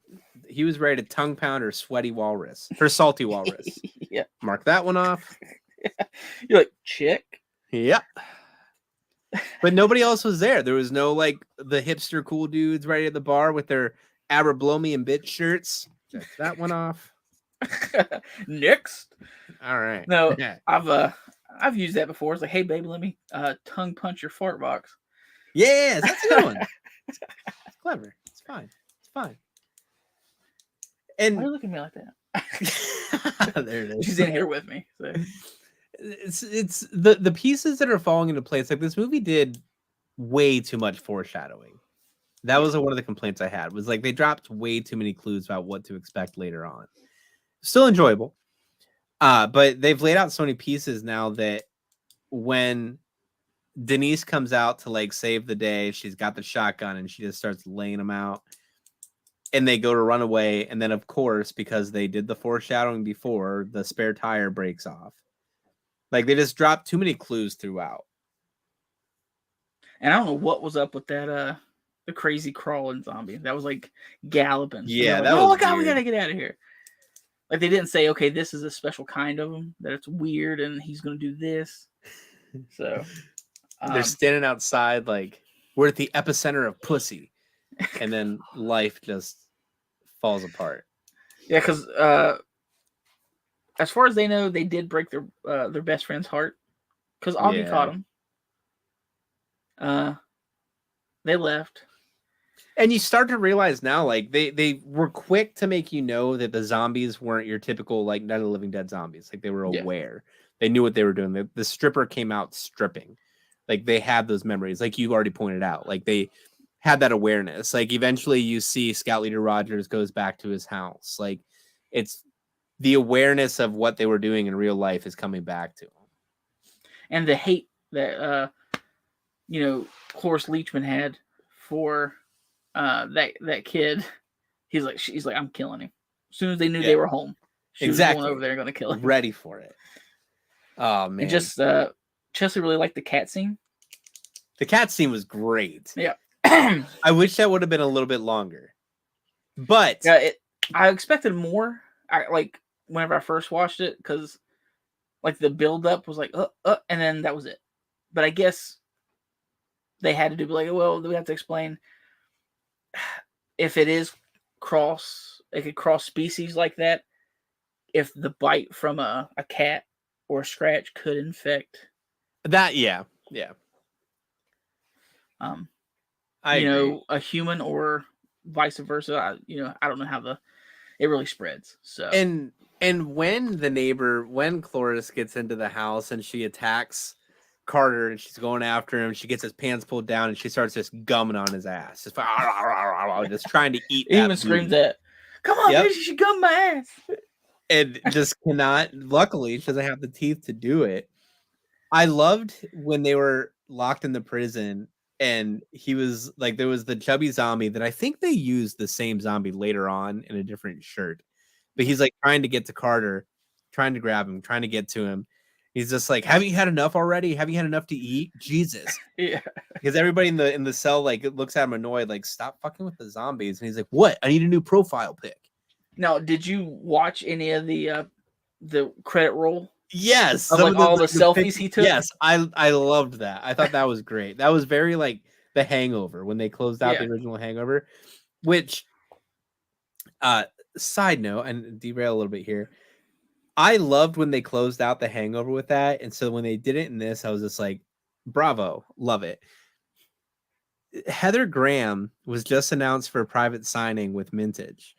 he was ready to tongue pound her sweaty walrus, her salty walrus. Yeah, mark that one off. You're like, chick. Yep. But nobody else was there. There was no like the hipster cool dudes right at the bar with their Abercrombie and Bitch shirts. Check that one off. Next. All right. No, I've used that before. It's like, hey baby, let me tongue punch your fart box. Yes, that's a good one. It's clever. It's fine. It's fine. And why are you looking at me like that? there it is. She's in here with me. So. It's the pieces that are falling into place. Like, this movie did way too much foreshadowing. That was one of the complaints I had, was like they dropped way too many clues about what to expect later on. Still enjoyable. But they've laid out so many pieces now that when Denise comes out to like save the day, she's got the shotgun and she just starts laying them out. And they go to run away. And then, of course, because they did the foreshadowing before, the spare tire breaks off. Like, they just dropped too many clues throughout. And I don't know what was up with that the crazy crawling zombie that was like galloping. Yeah, like, that was God, weird. we gotta get out of here. Like, they didn't say, okay, this is a special kind of him, that it's weird and he's gonna do this. So they're standing outside like, we're at the epicenter of pussy. And then life just falls apart. Yeah, because as far as they know, they did break their best friend's heart. Because Augie caught him. They left. And you start to realize now, like, they were quick to make you know that the zombies weren't your typical, like, Night of the Living Dead zombies. Like, they were aware. They knew what they were doing. The stripper came out stripping. Like, they had those memories, like you already pointed out. Like, they had that awareness. Like, eventually you see Scout Leader Rogers goes back to his house. Like, it's the awareness of what they were doing in real life is coming back to them. And the hate that, Horace Leachman had for that kid. She's like, I'm killing him. As soon as they knew they were home, she was going over there and going to kill him. Ready for it. Oh, man. And just, Chesley really liked the cat scene. The cat scene was great. Yeah. I wish that would have been a little bit longer. But yeah, I expected more. Whenever I first watched it, because like the build up was like, and then that was it. But I guess they had to do like, well, we have to explain if it is it could cross species like that. If the bite from a cat or a scratch could infect that, a human or vice versa. I don't know how it really spreads. So And when Cloris gets into the house and she attacks Carter and she's going after him, she gets his pants pulled down and she starts just gumming on his ass, just just trying to eat. He even screams that, "Come on, Yep. bitch, you should gum my ass." And just cannot. Luckily, she doesn't have the teeth to do it. I loved when they were locked in the prison and he was like, there was the chubby zombie that I think they used the same zombie later on in a different shirt, but he's like trying to get to Carter, trying to grab him, trying to get to him. He's just like, "Haven't you had enough already? Have you had enough to eat? Jesus." Yeah. Because everybody in the cell like looks at him annoyed, like, "Stop fucking with the zombies." And he's like, "What? I need a new profile pic." Now, did you watch any of the credit roll? Yes, Of, like, all the selfies he took? Yes, I loved that. I thought that was great. That was very like The Hangover when they closed out the original Hangover. Which, side note, and derail a little bit here, I loved when they closed out The Hangover with that, and so when they did it in this, I was just like, bravo, love it. Heather Graham was just announced for a private signing with Mintage.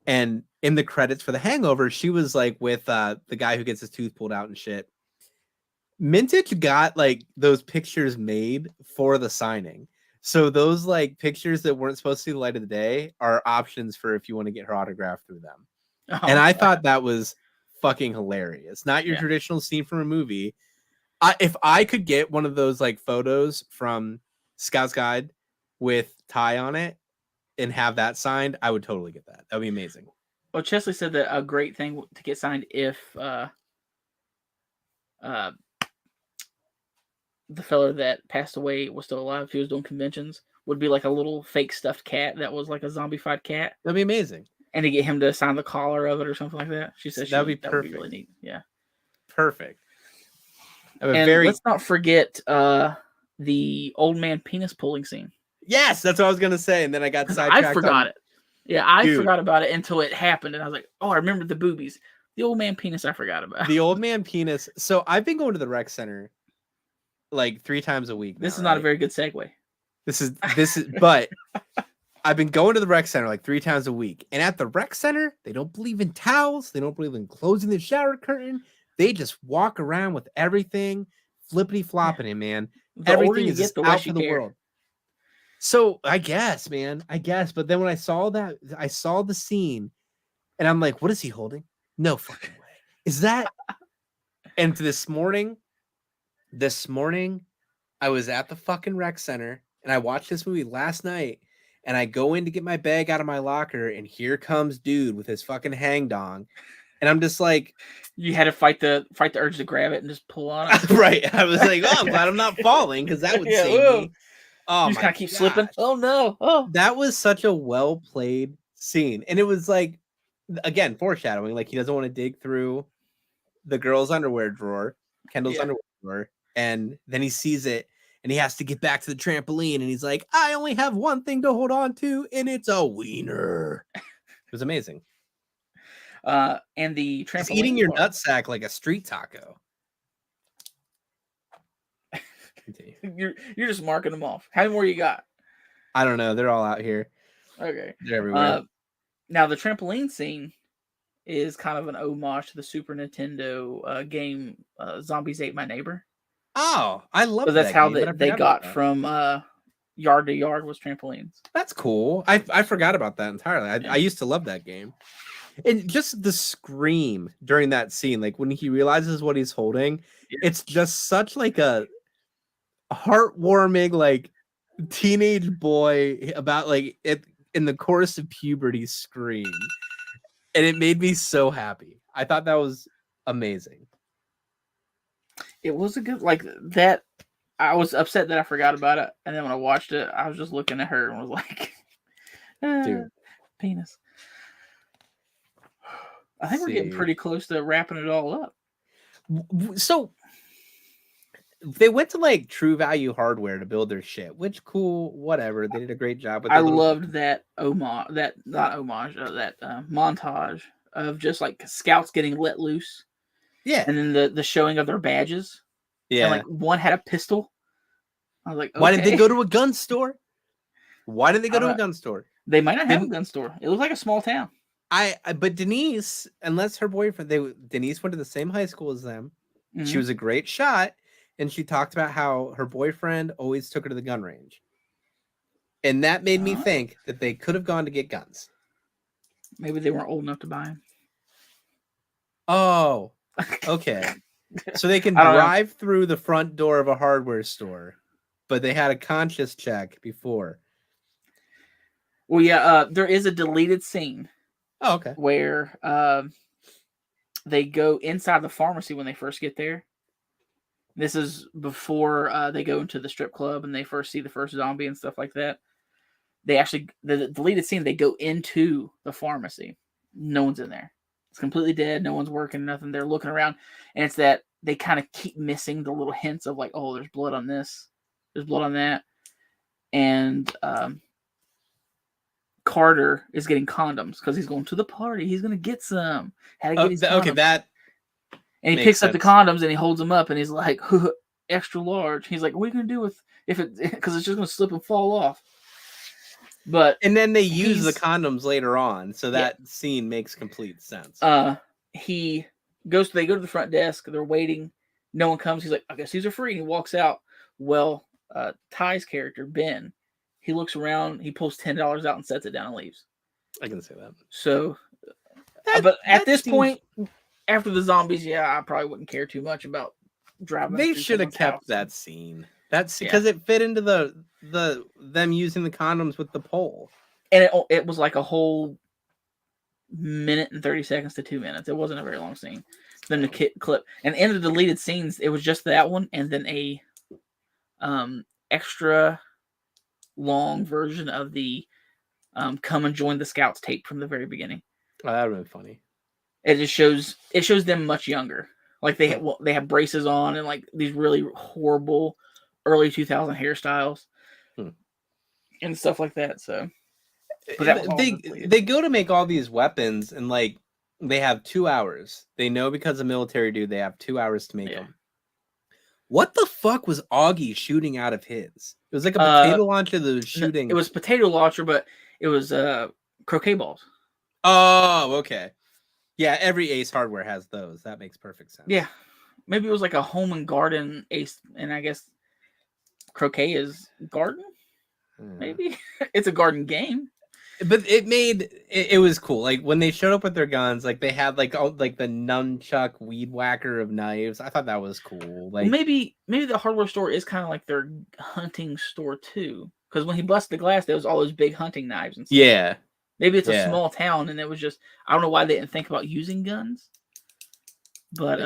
And in the credits for The Hangover, she was like with the guy who gets his tooth pulled out and shit. Mintage got like those pictures made for the signing. So those like pictures that weren't supposed to see the light of the day are options for if you want to get her autograph through them. Oh, and I thought that was fucking hilarious. Not your traditional scene from a movie. If I could get one of those like photos from Scout's Guide with Ty on it and have that signed, I would totally get that. That would be amazing. Well, Chesley said that a great thing to get signed if the fellow that passed away was still alive, if he was doing conventions, would be like a little fake stuffed cat that was like a zombified cat. That'd be amazing. And to get him to sign the collar of it or something like that. She said that'd be that perfect. would be really neat. Yeah. Perfect. And let's not forget the old man penis pulling scene. Yes, that's what I was gonna say, and then I got sidetracked. I forgot it. Yeah, I forgot about it until it happened, and I was like, "Oh, I remember the boobies." The old man penis, I forgot about. The old man penis. So I've been going to the rec center like 3 times a week. This is not a very good segue. This is, but I've been going to the rec center like 3 times a week, and at the rec center, they don't believe in towels. They don't believe in closing the shower curtain. They just walk around with everything flippity flopping in, man. Everything is just out for the world. So I guess, man, But then when I saw that, I saw the scene and I'm like, what is he holding? No fucking way. Is that? And this morning, I was at the fucking rec center and I watched this movie last night and I go in to get my bag out of my locker and here comes dude with his fucking hang dong. And I'm just like, you had to fight the urge to grab it and just pull on it. Right. I was like, oh, I'm glad I'm not falling because that would save me. Oh, you just kind of keep slipping. Oh no! Oh, that was such a well played scene, and it was like, again, foreshadowing. Like he doesn't want to dig through the girl's underwear drawer, Kendall's underwear drawer, and then he sees it, and he has to get back to the trampoline, and he's like, "I only have one thing to hold on to, and it's a wiener." It was amazing. And the trampoline. He's eating your nutsack like a street taco. You're just marking them off. How many more you got? I don't know. They're all out here. Okay. They're everywhere. Now the trampoline scene is kind of an homage to the Super Nintendo game Zombies Ate My Neighbor. Oh, I love that. That's how game, they got from yard to yard was trampolines. That's cool. I forgot about that entirely. I used to love that game. And just the scream during that scene, like when he realizes what he's holding, it's just such like a heartwarming, like teenage boy about like it in the course of puberty scream. And it made me so happy. I thought that was amazing. It was a good like that. I was upset that I forgot about it. And then when I watched it, I was just looking at her and was like, dude, penis. I think we're getting pretty close to wrapping it all up. So they went to like True Value Hardware to build their shit, which cool, whatever. They did a great job with it. I loved that montage of just like scouts getting let loose. Yeah. And then the showing of their badges. Yeah. And like one had a pistol. I was like, okay. Why did they go to a gun store? Why did they go to a gun store? They might not have a gun store. It looks like a small town. But Denise, unless her boyfriend, Denise went to the same high school as them. She Mhm. was a great shot, and she talked about how her boyfriend always took her to the gun range, and that made me think that they could have gone to get guns. Maybe they weren't old enough to buy them. Oh, okay. So they can I don't know. drive through the front door of a hardware store, but they had a conscience check before. Well, yeah, there is a deleted scene Oh, okay. where they go inside the pharmacy when they first get there. This is before they go into the strip club and they first see the first zombie and stuff like that. They actually, the deleted scene, they go into the pharmacy. No one's in there. It's completely dead. No one's working, nothing. They're looking around. And it's that they kind of keep missing the little hints of like, oh, there's blood on this. There's blood on that. And Carter is getting condoms because he's going to the party. He's going to get some. Had to get his condoms. Okay, that. And he makes picks up the sense. condoms and he holds them up and he's like, extra large. He's like, what are you going to do with if it, because it's just going to slip and fall off. But And then they use the condoms later on, so that scene makes complete sense. They go to the front desk. They're waiting. No one comes. He's like, I guess these are free. And he walks out. Well, Ty's character, Ben, he looks around. He pulls $10 out and sets it down and leaves. I can say that. So, but at this point, after the zombies, I probably wouldn't care too much about driving. They should have kept that scene. That's because it fit into them using the condoms with the pole. And it was like a whole minute and 30 seconds to 2 minutes. It wasn't a very long scene. Then the clip. And in the deleted scenes, it was just that one and then a extra long version of the come and join the Scouts tape from the very beginning. Oh, that would have been funny. It just shows them much younger. Like they have braces on and like these really horrible early 2000 hairstyles and stuff like that. So, but they go to make all these weapons and like they have 2 hours. They know because the military do. They have 2 hours to make them. What the fuck was Augie shooting out of his? It was like a potato launcher that was shooting. It was potato launcher, but it was croquet balls. Oh, okay. Yeah, every Ace Hardware has those. That makes perfect sense. Yeah, maybe it was like a home and garden Ace, and I guess croquet is garden. Maybe it's a garden game. But it was cool. Like when they showed up with their guns, like they had like the nunchuck weed whacker of knives. I thought that was cool. Like maybe the hardware store is kind of like their hunting store too. Because when he busted the glass, there was all those big hunting knives and stuff. Yeah. Maybe it's a small town, and it was just I don't know why they didn't think about using guns. But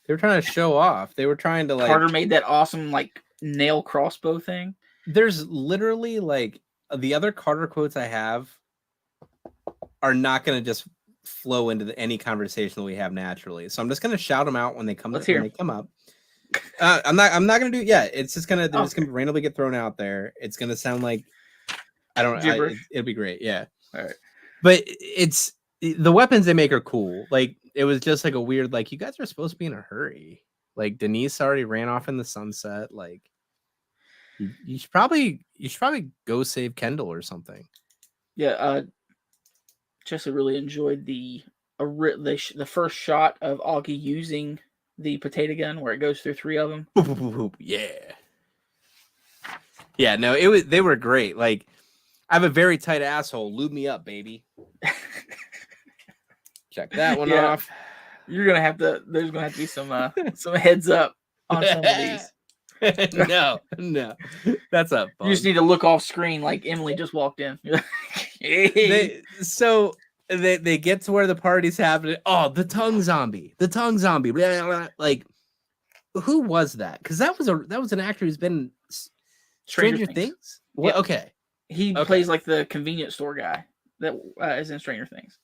they were trying to show off. They were trying to like Carter made that awesome like nail crossbow thing. There's literally like the other Carter quotes I have are not going to just flow into any conversation that we have naturally. So I'm just going to shout them out when they come. When they come up. I'm not going to do it yet. It's just going to just going to randomly get thrown out there. It's going to sound like it'll be great. Yeah. All right. But it's the weapons they make are cool. Like it was just like a weird like you guys are supposed to be in a hurry. Like Denise already ran off in the sunset. Like you should probably go save Kendall or something. Yeah, Jesse really enjoyed the first shot of Augie using the potato gun where it goes through 3 of them. Yeah, no, they were great. Like I have a very tight asshole. Lube me up, baby. Check that one off. There's gonna have to be some heads up on some of these. No, that's up. You just need to look off screen like Emily just walked in. They get to where the party's happening. Oh, the tongue zombie. Blah, blah, blah. Like, who was that? Because that was an actor who's been in Stranger Things. Well, okay, he plays like the convenience store guy that is in Stranger Things.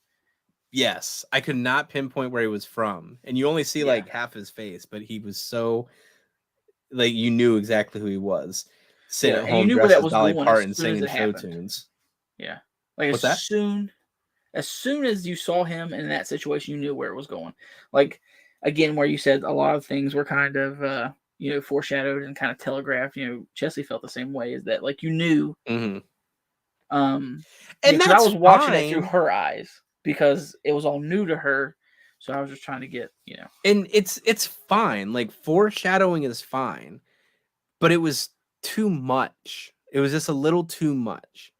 Yes, I could not pinpoint where he was from, and you only see like half his face, but he was so. Like you knew exactly who he was. Sitting at home, dressed as Dolly Parton, singing show tunes. Yeah, like as soon as you saw him in that situation, you knew where it was going. Like again, where you said a lot of things were kind of foreshadowed and kind of telegraphed. Chesley felt the same way. Is that like you knew And Because I that's was watching it through fine. her eyes because it was all new to her. So I was just trying to get, And it's fine. Like foreshadowing is fine, but it was too much. It was just a little too much.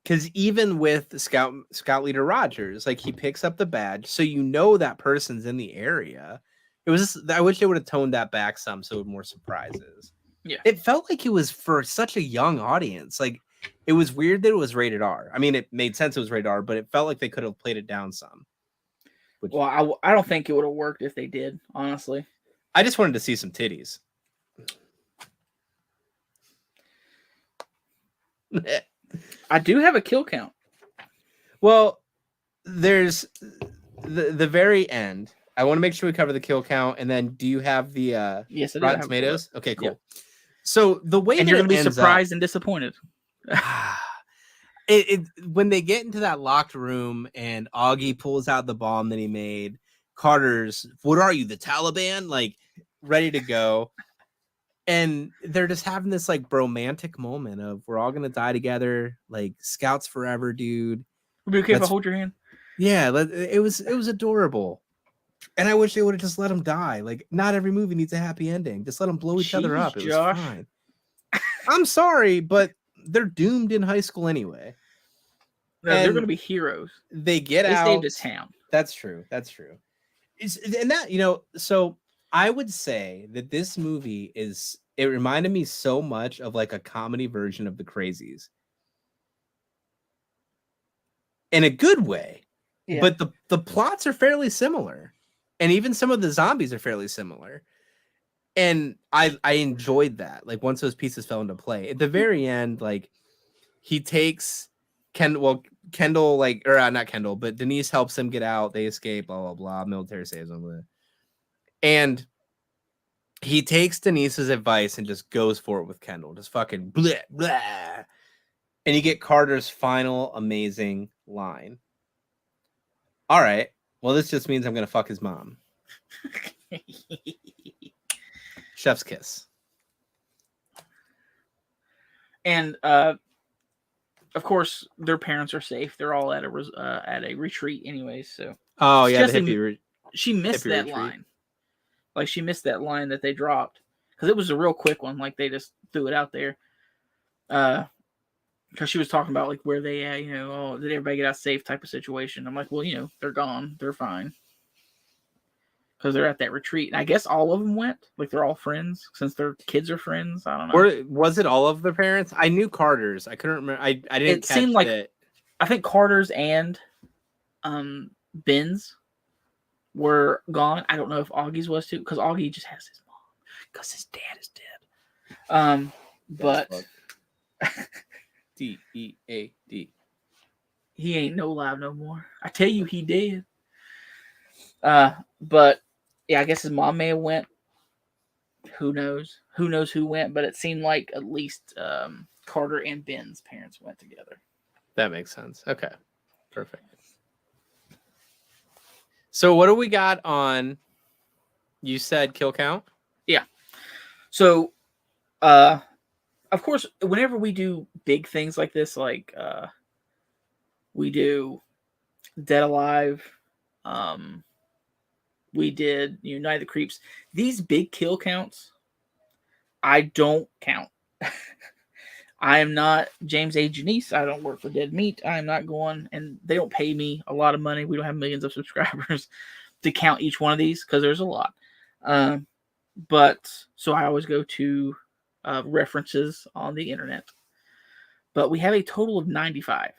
Because even with Scout Leader Rogers, like he picks up the badge, so you know that person's in the area. It was just, I wish they would have toned that back some so it would more surprises. Yeah. It felt like it was for such a young audience. Like it was weird that it was rated R. I mean, it made sense it was rated R, but it felt like they could have played it down some. Well, I don't think it would have worked if they did, honestly. I just wanted to see some titties. I do have a kill count. Well, there's the very end. I want to make sure we cover the kill count, and then do you have the Yes, I do. Rotten Tomatoes? Okay, cool. Yep. So the way And that you're going to be ends surprised and disappointed. when they get into that locked room and Augie pulls out the bomb that he made, Carter's, what are you, the Taliban? Like, ready to go. And they're just having this like bromantic moment of we're all gonna die together, like scouts forever, dude. Would be okay if I hold your hand? Yeah, it was adorable. And I wish they would have just let him die. Like, not every movie needs a happy ending. Just let them blow each other up. It was fine. I'm sorry, but they're doomed in high school anyway. No, they're going to be heroes. They get out. They saved a town. That's true. That's true. And that, so I would say that this movie it reminded me so much of like a comedy version of The Crazies. In a good way. Yeah. But the plots are fairly similar. And even some of the zombies are fairly similar. And I enjoyed that. Like once those pieces fell into play. At the very end, like he takes Kendall, like, or not Kendall, but Denise helps him get out. They escape, blah, blah, blah. Military saves them. And he takes Denise's advice and just goes for it with Kendall. Just fucking blah, blah. And you get Carter's final amazing line. All right. Well, this just means I'm going to fuck his mom. Chef's kiss. And, of course, their parents are safe. They're all at a retreat anyways. So. Oh, yeah. She missed that retreat. Line. Like, she missed that line that they dropped. Because it was a real quick one. Like, they just threw it out there. Because she was talking about, like, where they at, did everybody get out safe type of situation. I'm like, well, they're gone. They're fine. Because they're at that retreat. And I guess all of them went. Like, they're all friends. Since their kids are friends. I don't know. Or was it all of their parents? I knew Carter's. I couldn't remember. I didn't catch seemed like it. I think Carter's and Ben's were gone. I don't know if Augie's was too. Because Augie just has his mom. Because his dad is dead. But... D-E-A-D. He ain't no live no more. I tell you, he did. But yeah, I guess his mom may have went. Who knows? Who knows who went? But it seemed like at least Carter and Ben's parents went together. That makes sense. Okay, perfect. So what do we got on? You said kill count? Yeah. So, of course, whenever we do big things like this, like we do Dead Alive, we did Night of the Creeps, these big kill counts, I don't count. I am not James A. Janice. I don't work for Dead Meat. I am not going, and they don't pay me a lot of money. We don't have millions of subscribers to count each one of these because there's a lot. But so I always go to references on the internet. But we have a total of 95.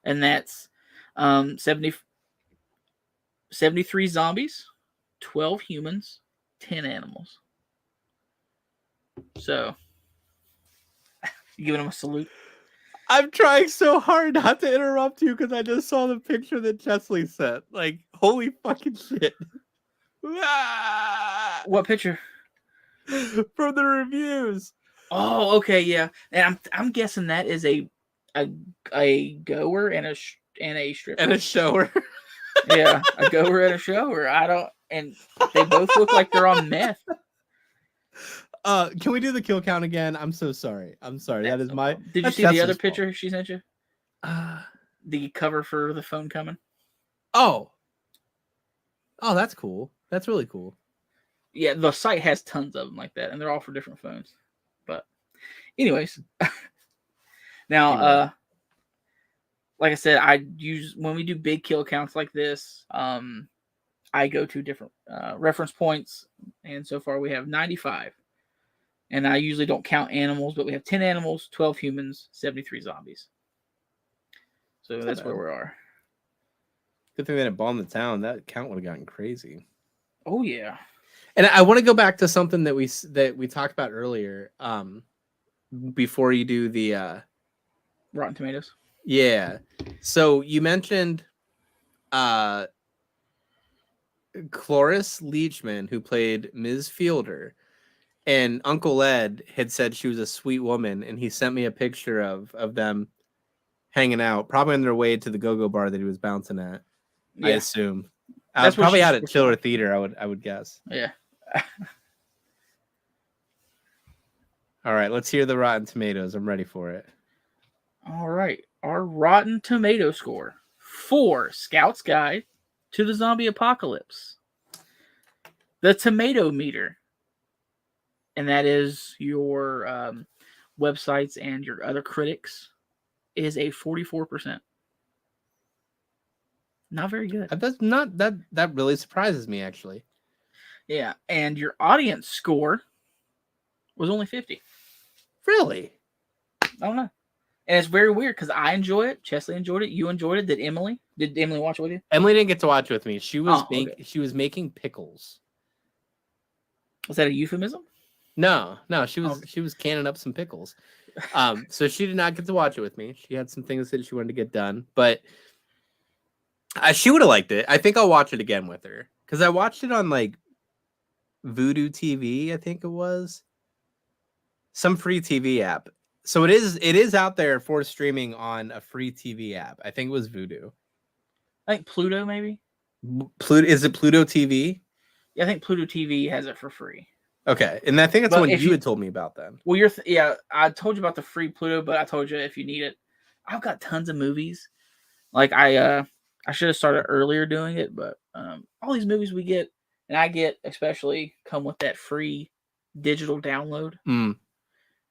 And that's 73 zombies, 12 humans, 10 animals. So, you giving them a salute? I'm trying so hard not to interrupt you because I just saw the picture that Chesley sent. Like, holy fucking shit. What picture? From the reviews. Oh, okay, yeah. And I'm guessing that is a goer and a stripper. And a shower. Yeah, a goer and a shower. And they both look like they're on meth. Can we do the kill count again? I'm so sorry. I'm sorry. That is No my. problem. Did you that's see the other Chester's fault. picture she sent you? Uh, The cover for the phone coming. oh, that's cool. That's really cool. Yeah, the site has tons of them like that, and they're all for different phones. But, anyways, now, like I said, I use when we do big kill counts like this. I go to different reference points, and so far we have 95. And I usually don't count animals, but we have 10 animals, 12 humans, 73 zombies. So that's where we are. Good thing that it bombed the town. That count would have gotten crazy. Oh yeah. And I want to go back to something that we talked about earlier. Before you do the Rotten Tomatoes. yeah. So you mentioned Cloris Leachman, who played Ms. Fielder, and Uncle Ed had said she was a sweet woman, and he sent me a picture of them hanging out, probably on their way to the go-go bar that he was bouncing at. Yeah. I assume. That's probably out at Chiller Theater, I would guess. Yeah. All right, let's hear the Rotten Tomatoes. I'm ready for it. All right. Our Rotten Tomato score for Scout's Guide to the Zombie Apocalypse. The tomato meter. And that is your websites and your other critics, is a 44%. Not very good. That's not that really surprises me, actually. Yeah, and your audience score was only 50. Really? I don't know. And it's very weird because I enjoy it. Chesley enjoyed it. You enjoyed it. Did Emily watch it with you? Emily didn't get to watch it with me. She was she was making pickles. Was that a euphemism? No, she was canning up some pickles. So she did not get to watch it with me. She had some things that she wanted to get done, but she would have liked it. I think I'll watch it again with her because I watched it on like Vudu TV. I think it was some free TV app. So it is out there for streaming on a free TV app. I think it was Vudu. I think Pluto maybe. Pluto, is it Pluto TV? Yeah, I think Pluto TV has it for free. Okay, and I think that's what you had told me about then. Well, I told you about the free Pluto, but I told you if you need it, I've got tons of movies. Like I should have started earlier doing it, but all these movies we get, and I get especially, come with that free digital download.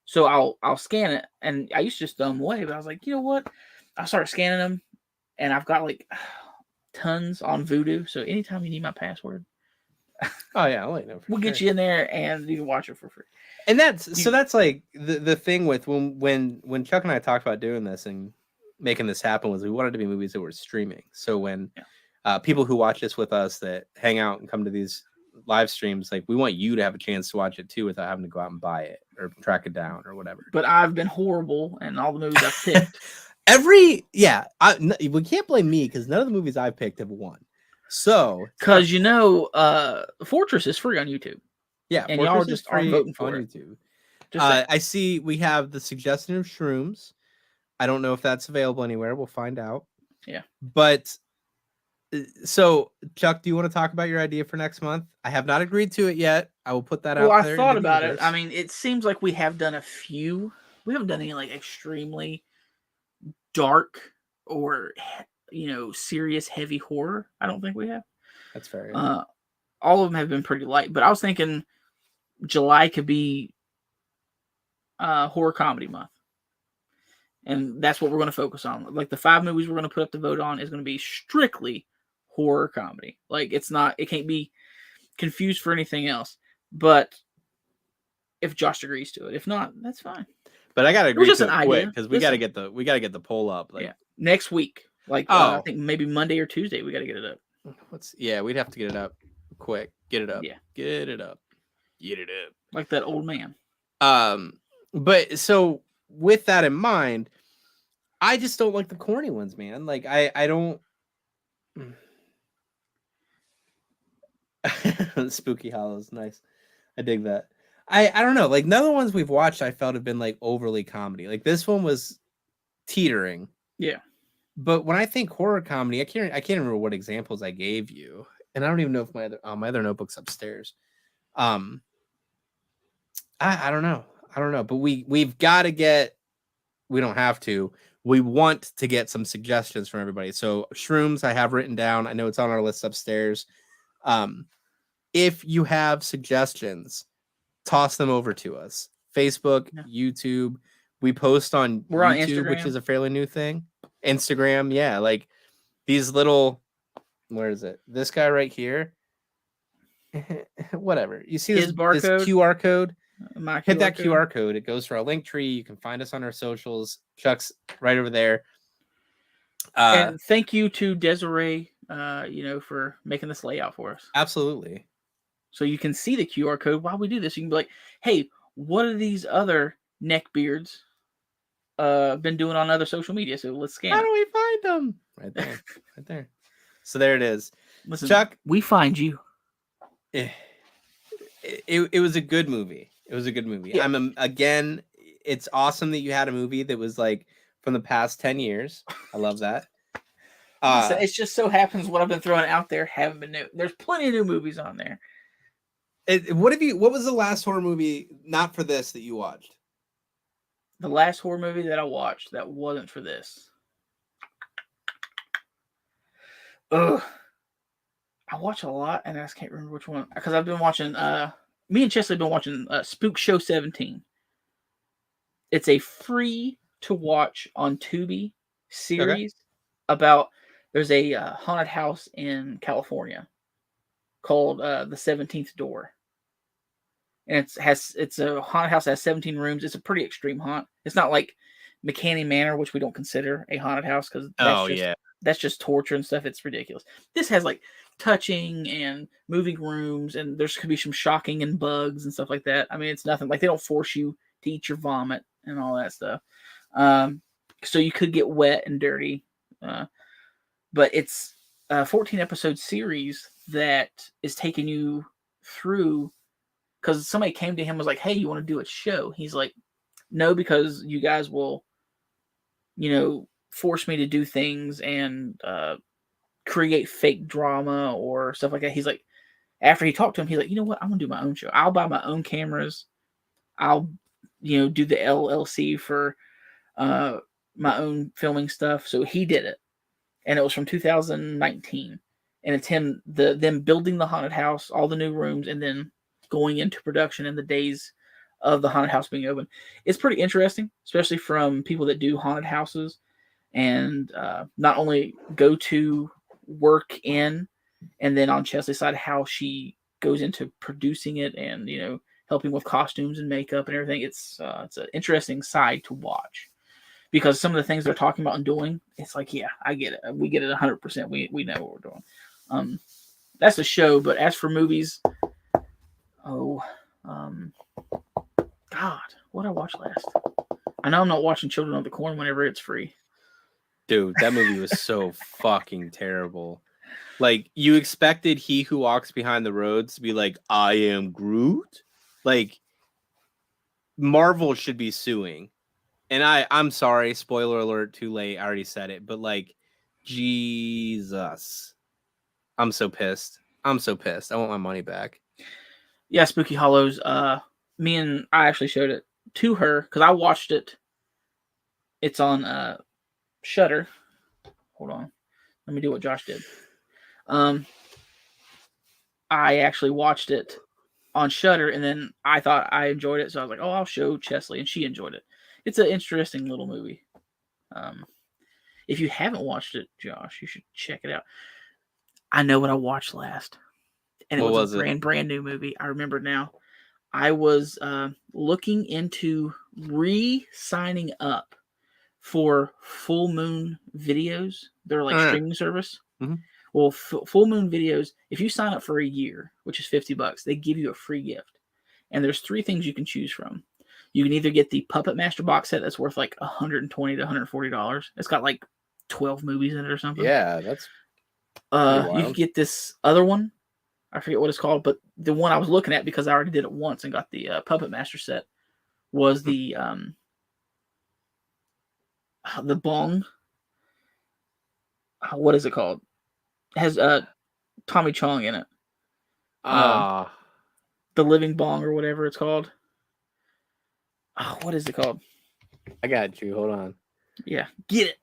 So I'll scan it, and I used to just throw them away, but I was like, you know what? I started scanning them, and I've got like tons on Vudu. So anytime you need my password. Oh yeah, I'll let you know. We'll get you in there, and you can watch it for free. And that's like the thing with when Chuck and I talked about doing this and making this happen was we wanted to be movies that were streaming. So when people who watch this with us that hang out and come to these live streams, like we want you to have a chance to watch it too without having to go out and buy it or track it down or whatever. But I've been horrible, and all the movies I've picked. We can't blame me because none of the movies I've picked have won. So, because Fortress is free on YouTube. Yeah, and Fortress y'all just aren't voting for on it. YouTube. I see we have the suggestion of Shrooms. I don't know if that's available anywhere. We'll find out. Yeah. But so, Chuck, do you want to talk about your idea for next month? I have not agreed to it yet. I will put that out there. Well, I thought about it. I mean, it seems like we have done a few. We haven't done any like extremely dark or serious heavy horror. I don't think we have. That's fair. All of them have been pretty light, but I was thinking July could be horror comedy month, and that's what we're going to focus on. Like the 5 movies we're going to put up to vote on is going to be strictly horror comedy. Like it can't be confused for anything else. But if Josh agrees to it, if not, that's fine. But I got to agree just to an it quick idea. because we got to get the poll up. Like next week. Like I think maybe Monday or Tuesday we got to get it up. We'd have to get it up quick. Get it up. Yeah. Get it up. Get it up. Like that old man. But so with that in mind, I just don't like the corny ones, man. Like I don't. Spooky Hollows, nice. I dig that. I don't know. Like none of the ones we've watched, I felt have been like overly comedy. Like this one was teetering. Yeah. But when I think horror comedy, I can't remember what examples I gave you, and I don't even know if my other notebook's upstairs. I don't know. I don't know. But we've got to get. We don't have to. We want to get some suggestions from everybody. So shrooms, I have written down. I know it's on our list upstairs. If you have suggestions, toss them over to us. Facebook, Yeah. YouTube. We post on We're on YouTube, which Instagram. is a fairly new thing. Instagram, yeah, like these little. Where is it? This guy right here. Whatever. You see His this barcode, QR code? my Hit that code. QR code. It goes to our link tree. You can find us on our socials. Chuck's right over there. And thank you to Desiree, for making this layout for us. Absolutely. So you can see the QR code while we do this. You can be like, hey, what are these other neckbeards been doing on other social media? So let's scan How it. do we find them? Right there. Right there. So there it is. Listen, Chuck, we find you. It was a good movie. It was a good movie. Yeah. Again, it's awesome that you had a movie that was like from the past 10 years. I love that. It just so happens what I've been throwing out there haven't been new. There's plenty of new movies on there. What was the last horror movie, not for this, that you watched? The last horror movie that I watched that wasn't for this. Ugh. I watch a lot, and I just can't remember which one. Because I've been watching, me and Chesley have been watching Spook Show 17. It's a free to watch on Tubi series about, there's a haunted house in California called the 17th Door. And it's a haunted house that has 17 rooms. It's a pretty extreme haunt. It's not like McCanny Manor, which we don't consider a haunted house because that's just torture and stuff. It's ridiculous. This has like touching and moving rooms, and there's could be some shocking and bugs and stuff like that. I mean, it's nothing like they don't force you to eat your vomit and all that stuff. So you could get wet and dirty, but it's a 14 episode series that is taking you through. Because somebody came to him and was like, hey, you want to do a show? He's like, no, because you guys will, force me to do things and create fake drama or stuff like that. He's like, after he talked to him, he's like, you know what? I'm going to do my own show. I'll buy my own cameras. I'll, do the LLC for my own filming stuff. So he did it. And it was from 2019. And it's them building the haunted house, all the new rooms, and then going into production in the days of the haunted house being open. It's pretty interesting, especially from people that do haunted houses and not only go to work in, and then on Chesley's side, how she goes into producing it and, helping with costumes and makeup and everything. It's an interesting side to watch because some of the things they're talking about and doing, it's like, yeah, I get it. We get it 100%. We know what we're doing. That's a show, but as for movies, God, what did I watch last? I know I'm not watching Children of the Corn whenever it's free. Dude, that movie was so fucking terrible. Like, you expected He Who Walks Behind the Roads to be like, I am Groot? Like, Marvel should be suing. And I'm sorry, spoiler alert, too late. I already said it. But, like, Jesus. I'm so pissed. I want my money back. Yeah, Spooky Hollows. I actually showed it to her because I watched it. It's on Shudder. Hold on, let me do what Josh did. I actually watched it on Shudder, and then I thought I enjoyed it, so I was like, "Oh, I'll show Chesley," and she enjoyed it. It's an interesting little movie. If you haven't watched it, Josh, you should check it out. I know what I watched last. And it was a brand new movie. I remember now. I was looking into re-signing up for Full Moon Videos. They're like streaming service. Mm-hmm. Well, Full Moon Videos, if you sign up for a year, which is $50, they give you a free gift. And there's 3 things you can choose from. You can either get the Puppet Master box set that's worth like $120 to $140. It's got like 12 movies in it or something. Yeah, that's you can get this other one. I forget what it's called, but the one I was looking at because I already did it once and got the Puppet Master set was the bong. What is it called? It has Tommy Chong in it. The Living Bong or whatever it's called. Oh, what is it called? I got you. Hold on. Yeah, get it.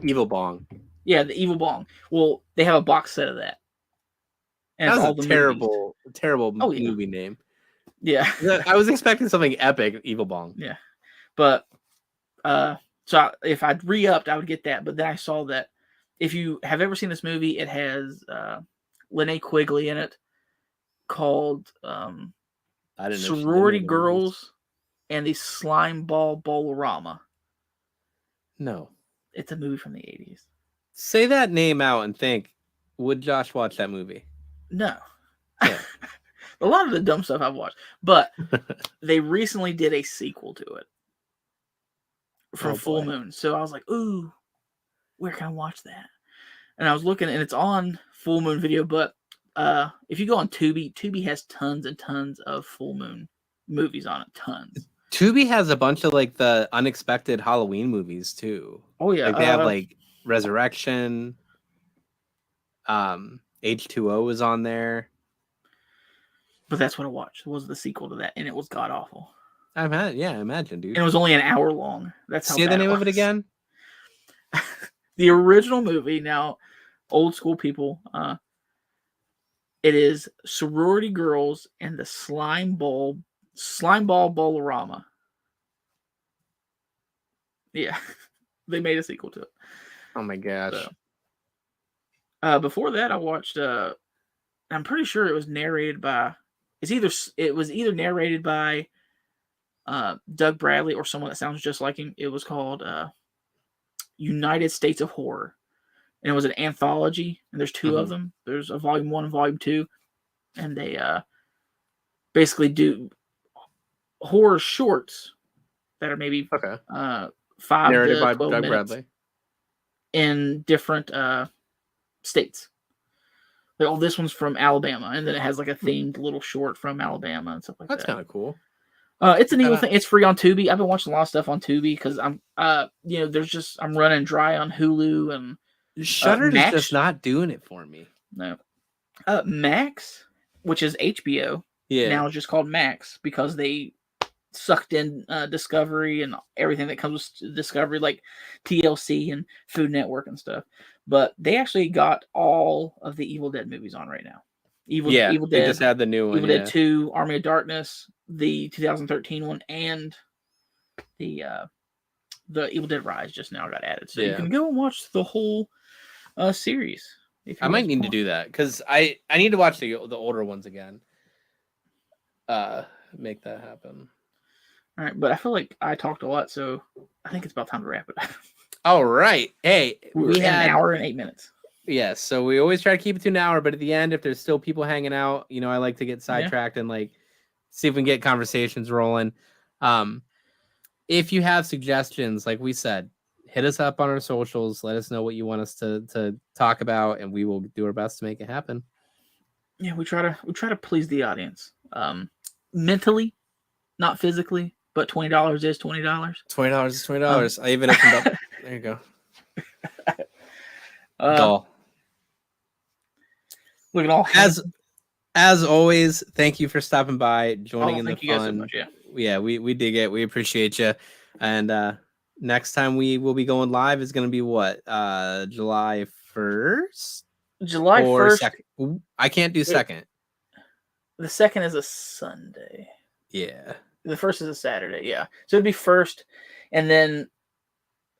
Evil Bong. Yeah, the Evil Bong. Well, they have a box set of that. And That it's was all a the movies. terrible Oh, yeah. movie name. Yeah. I was expecting something epic. Evil Bong. Yeah. But so if I'd re-upped, I would get that. But then I saw that if you have ever seen this movie, it has Linnea Quigley in it, called I didn't know she did Sorority any movies. Girls and the Slime Ball Bolorama. No. It's a movie from the 80s. Say that name out and think, would Josh watch that movie? No. Yeah. A lot of the dumb stuff I've watched. But they recently did a sequel to it from Full Moon. So I was like, ooh, where can I watch that? And I was looking, and it's on Full Moon Video, but if you go on Tubi, Tubi has tons and tons of Full Moon movies on it. Tons. Tubi has a bunch of like the unexpected Halloween movies too. Oh yeah. Like they have like Resurrection. H2O is on there. But that's what I watched. Was the sequel to that, and it was god awful. I imagine, dude. And it was only an hour long. That's how Say bad the name it of it was. again. The original movie. Now, old school people. It is Sorority Girls and the Slime Ball Bolorama. Yeah, they made a sequel to it. Oh my gosh. So, before that, I watched. I'm pretty sure it was narrated by. It was either narrated by Doug Bradley or someone that sounds just like him. It was called United States of Horror, and it was an anthology. And there's two of them. There's a volume 1 and volume 2, and they basically do horror shorts that are maybe 5 narrated to by 12 Doug minutes Bradley in different states. Like, oh, this one's from Alabama, and then it has like a themed little short from Alabama and stuff like that. That's kind of cool. It's a neat little thing. It's free on Tubi. I've been watching a lot of stuff on Tubi because I'm I'm running dry on Hulu and Shudder is just not doing it for me. No. Max, which is HBO, now is just called Max because they sucked in Discovery and everything that comes with Discovery, like TLC and Food Network and stuff. But they actually got all of the Evil Dead movies on right now. Evil Dead. They just had the new one. Evil Dead 2, Army of Darkness, the 2013 one, and the Evil Dead Rise just now got added. So you can go and watch the whole series. I might need to do that because I need to watch the older ones again. Make that happen. All right, but I feel like I talked a lot, so I think it's about time to wrap it up. All right. Hey, we had an hour and 8 minutes. Yes, so we always try to keep it to an hour, but at the end, if there's still people hanging out, I like to get sidetracked and like see if we can get conversations rolling. If you have suggestions, like we said, hit us up on our socials. Let us know what you want us to talk about, and we will do our best to make it happen. Yeah, we try to please the audience, mentally, not physically. But $20 is $20. $20 is $20. I even opened up. There you go. Doll. Look at all. As always, thank you for stopping by, joining in the fun. Thank you guys so much. Yeah, we dig it. We appreciate you. And next time we will be going live is going to be what? July 1st? July 1st. 2nd. I can't do 2nd. The 2nd is a Sunday. Yeah. The 1st is a Saturday. Yeah. So it'd be 1st. And then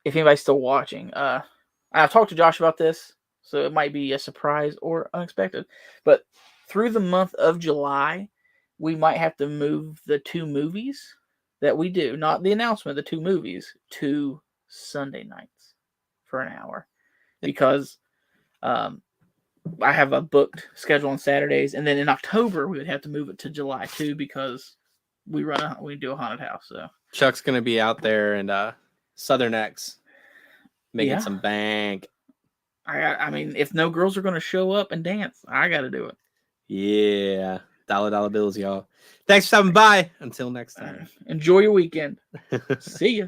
if anybody's still watching, I've talked to Josh about this, so it might be a surprise or unexpected. But through the month of July, we might have to move the 2 movies that we do, not the announcement, the 2 movies, to Sunday nights for an hour. Because I have a booked schedule on Saturdays. And then in October, we would have to move it to July too, because we do a haunted house. So Chuck's going to be out there and Southern X making some bank. I mean, if no girls are going to show up and dance, I got to do it. Yeah. $1 bills, y'all. Thanks for stopping by. Until next time. Enjoy your weekend. See ya.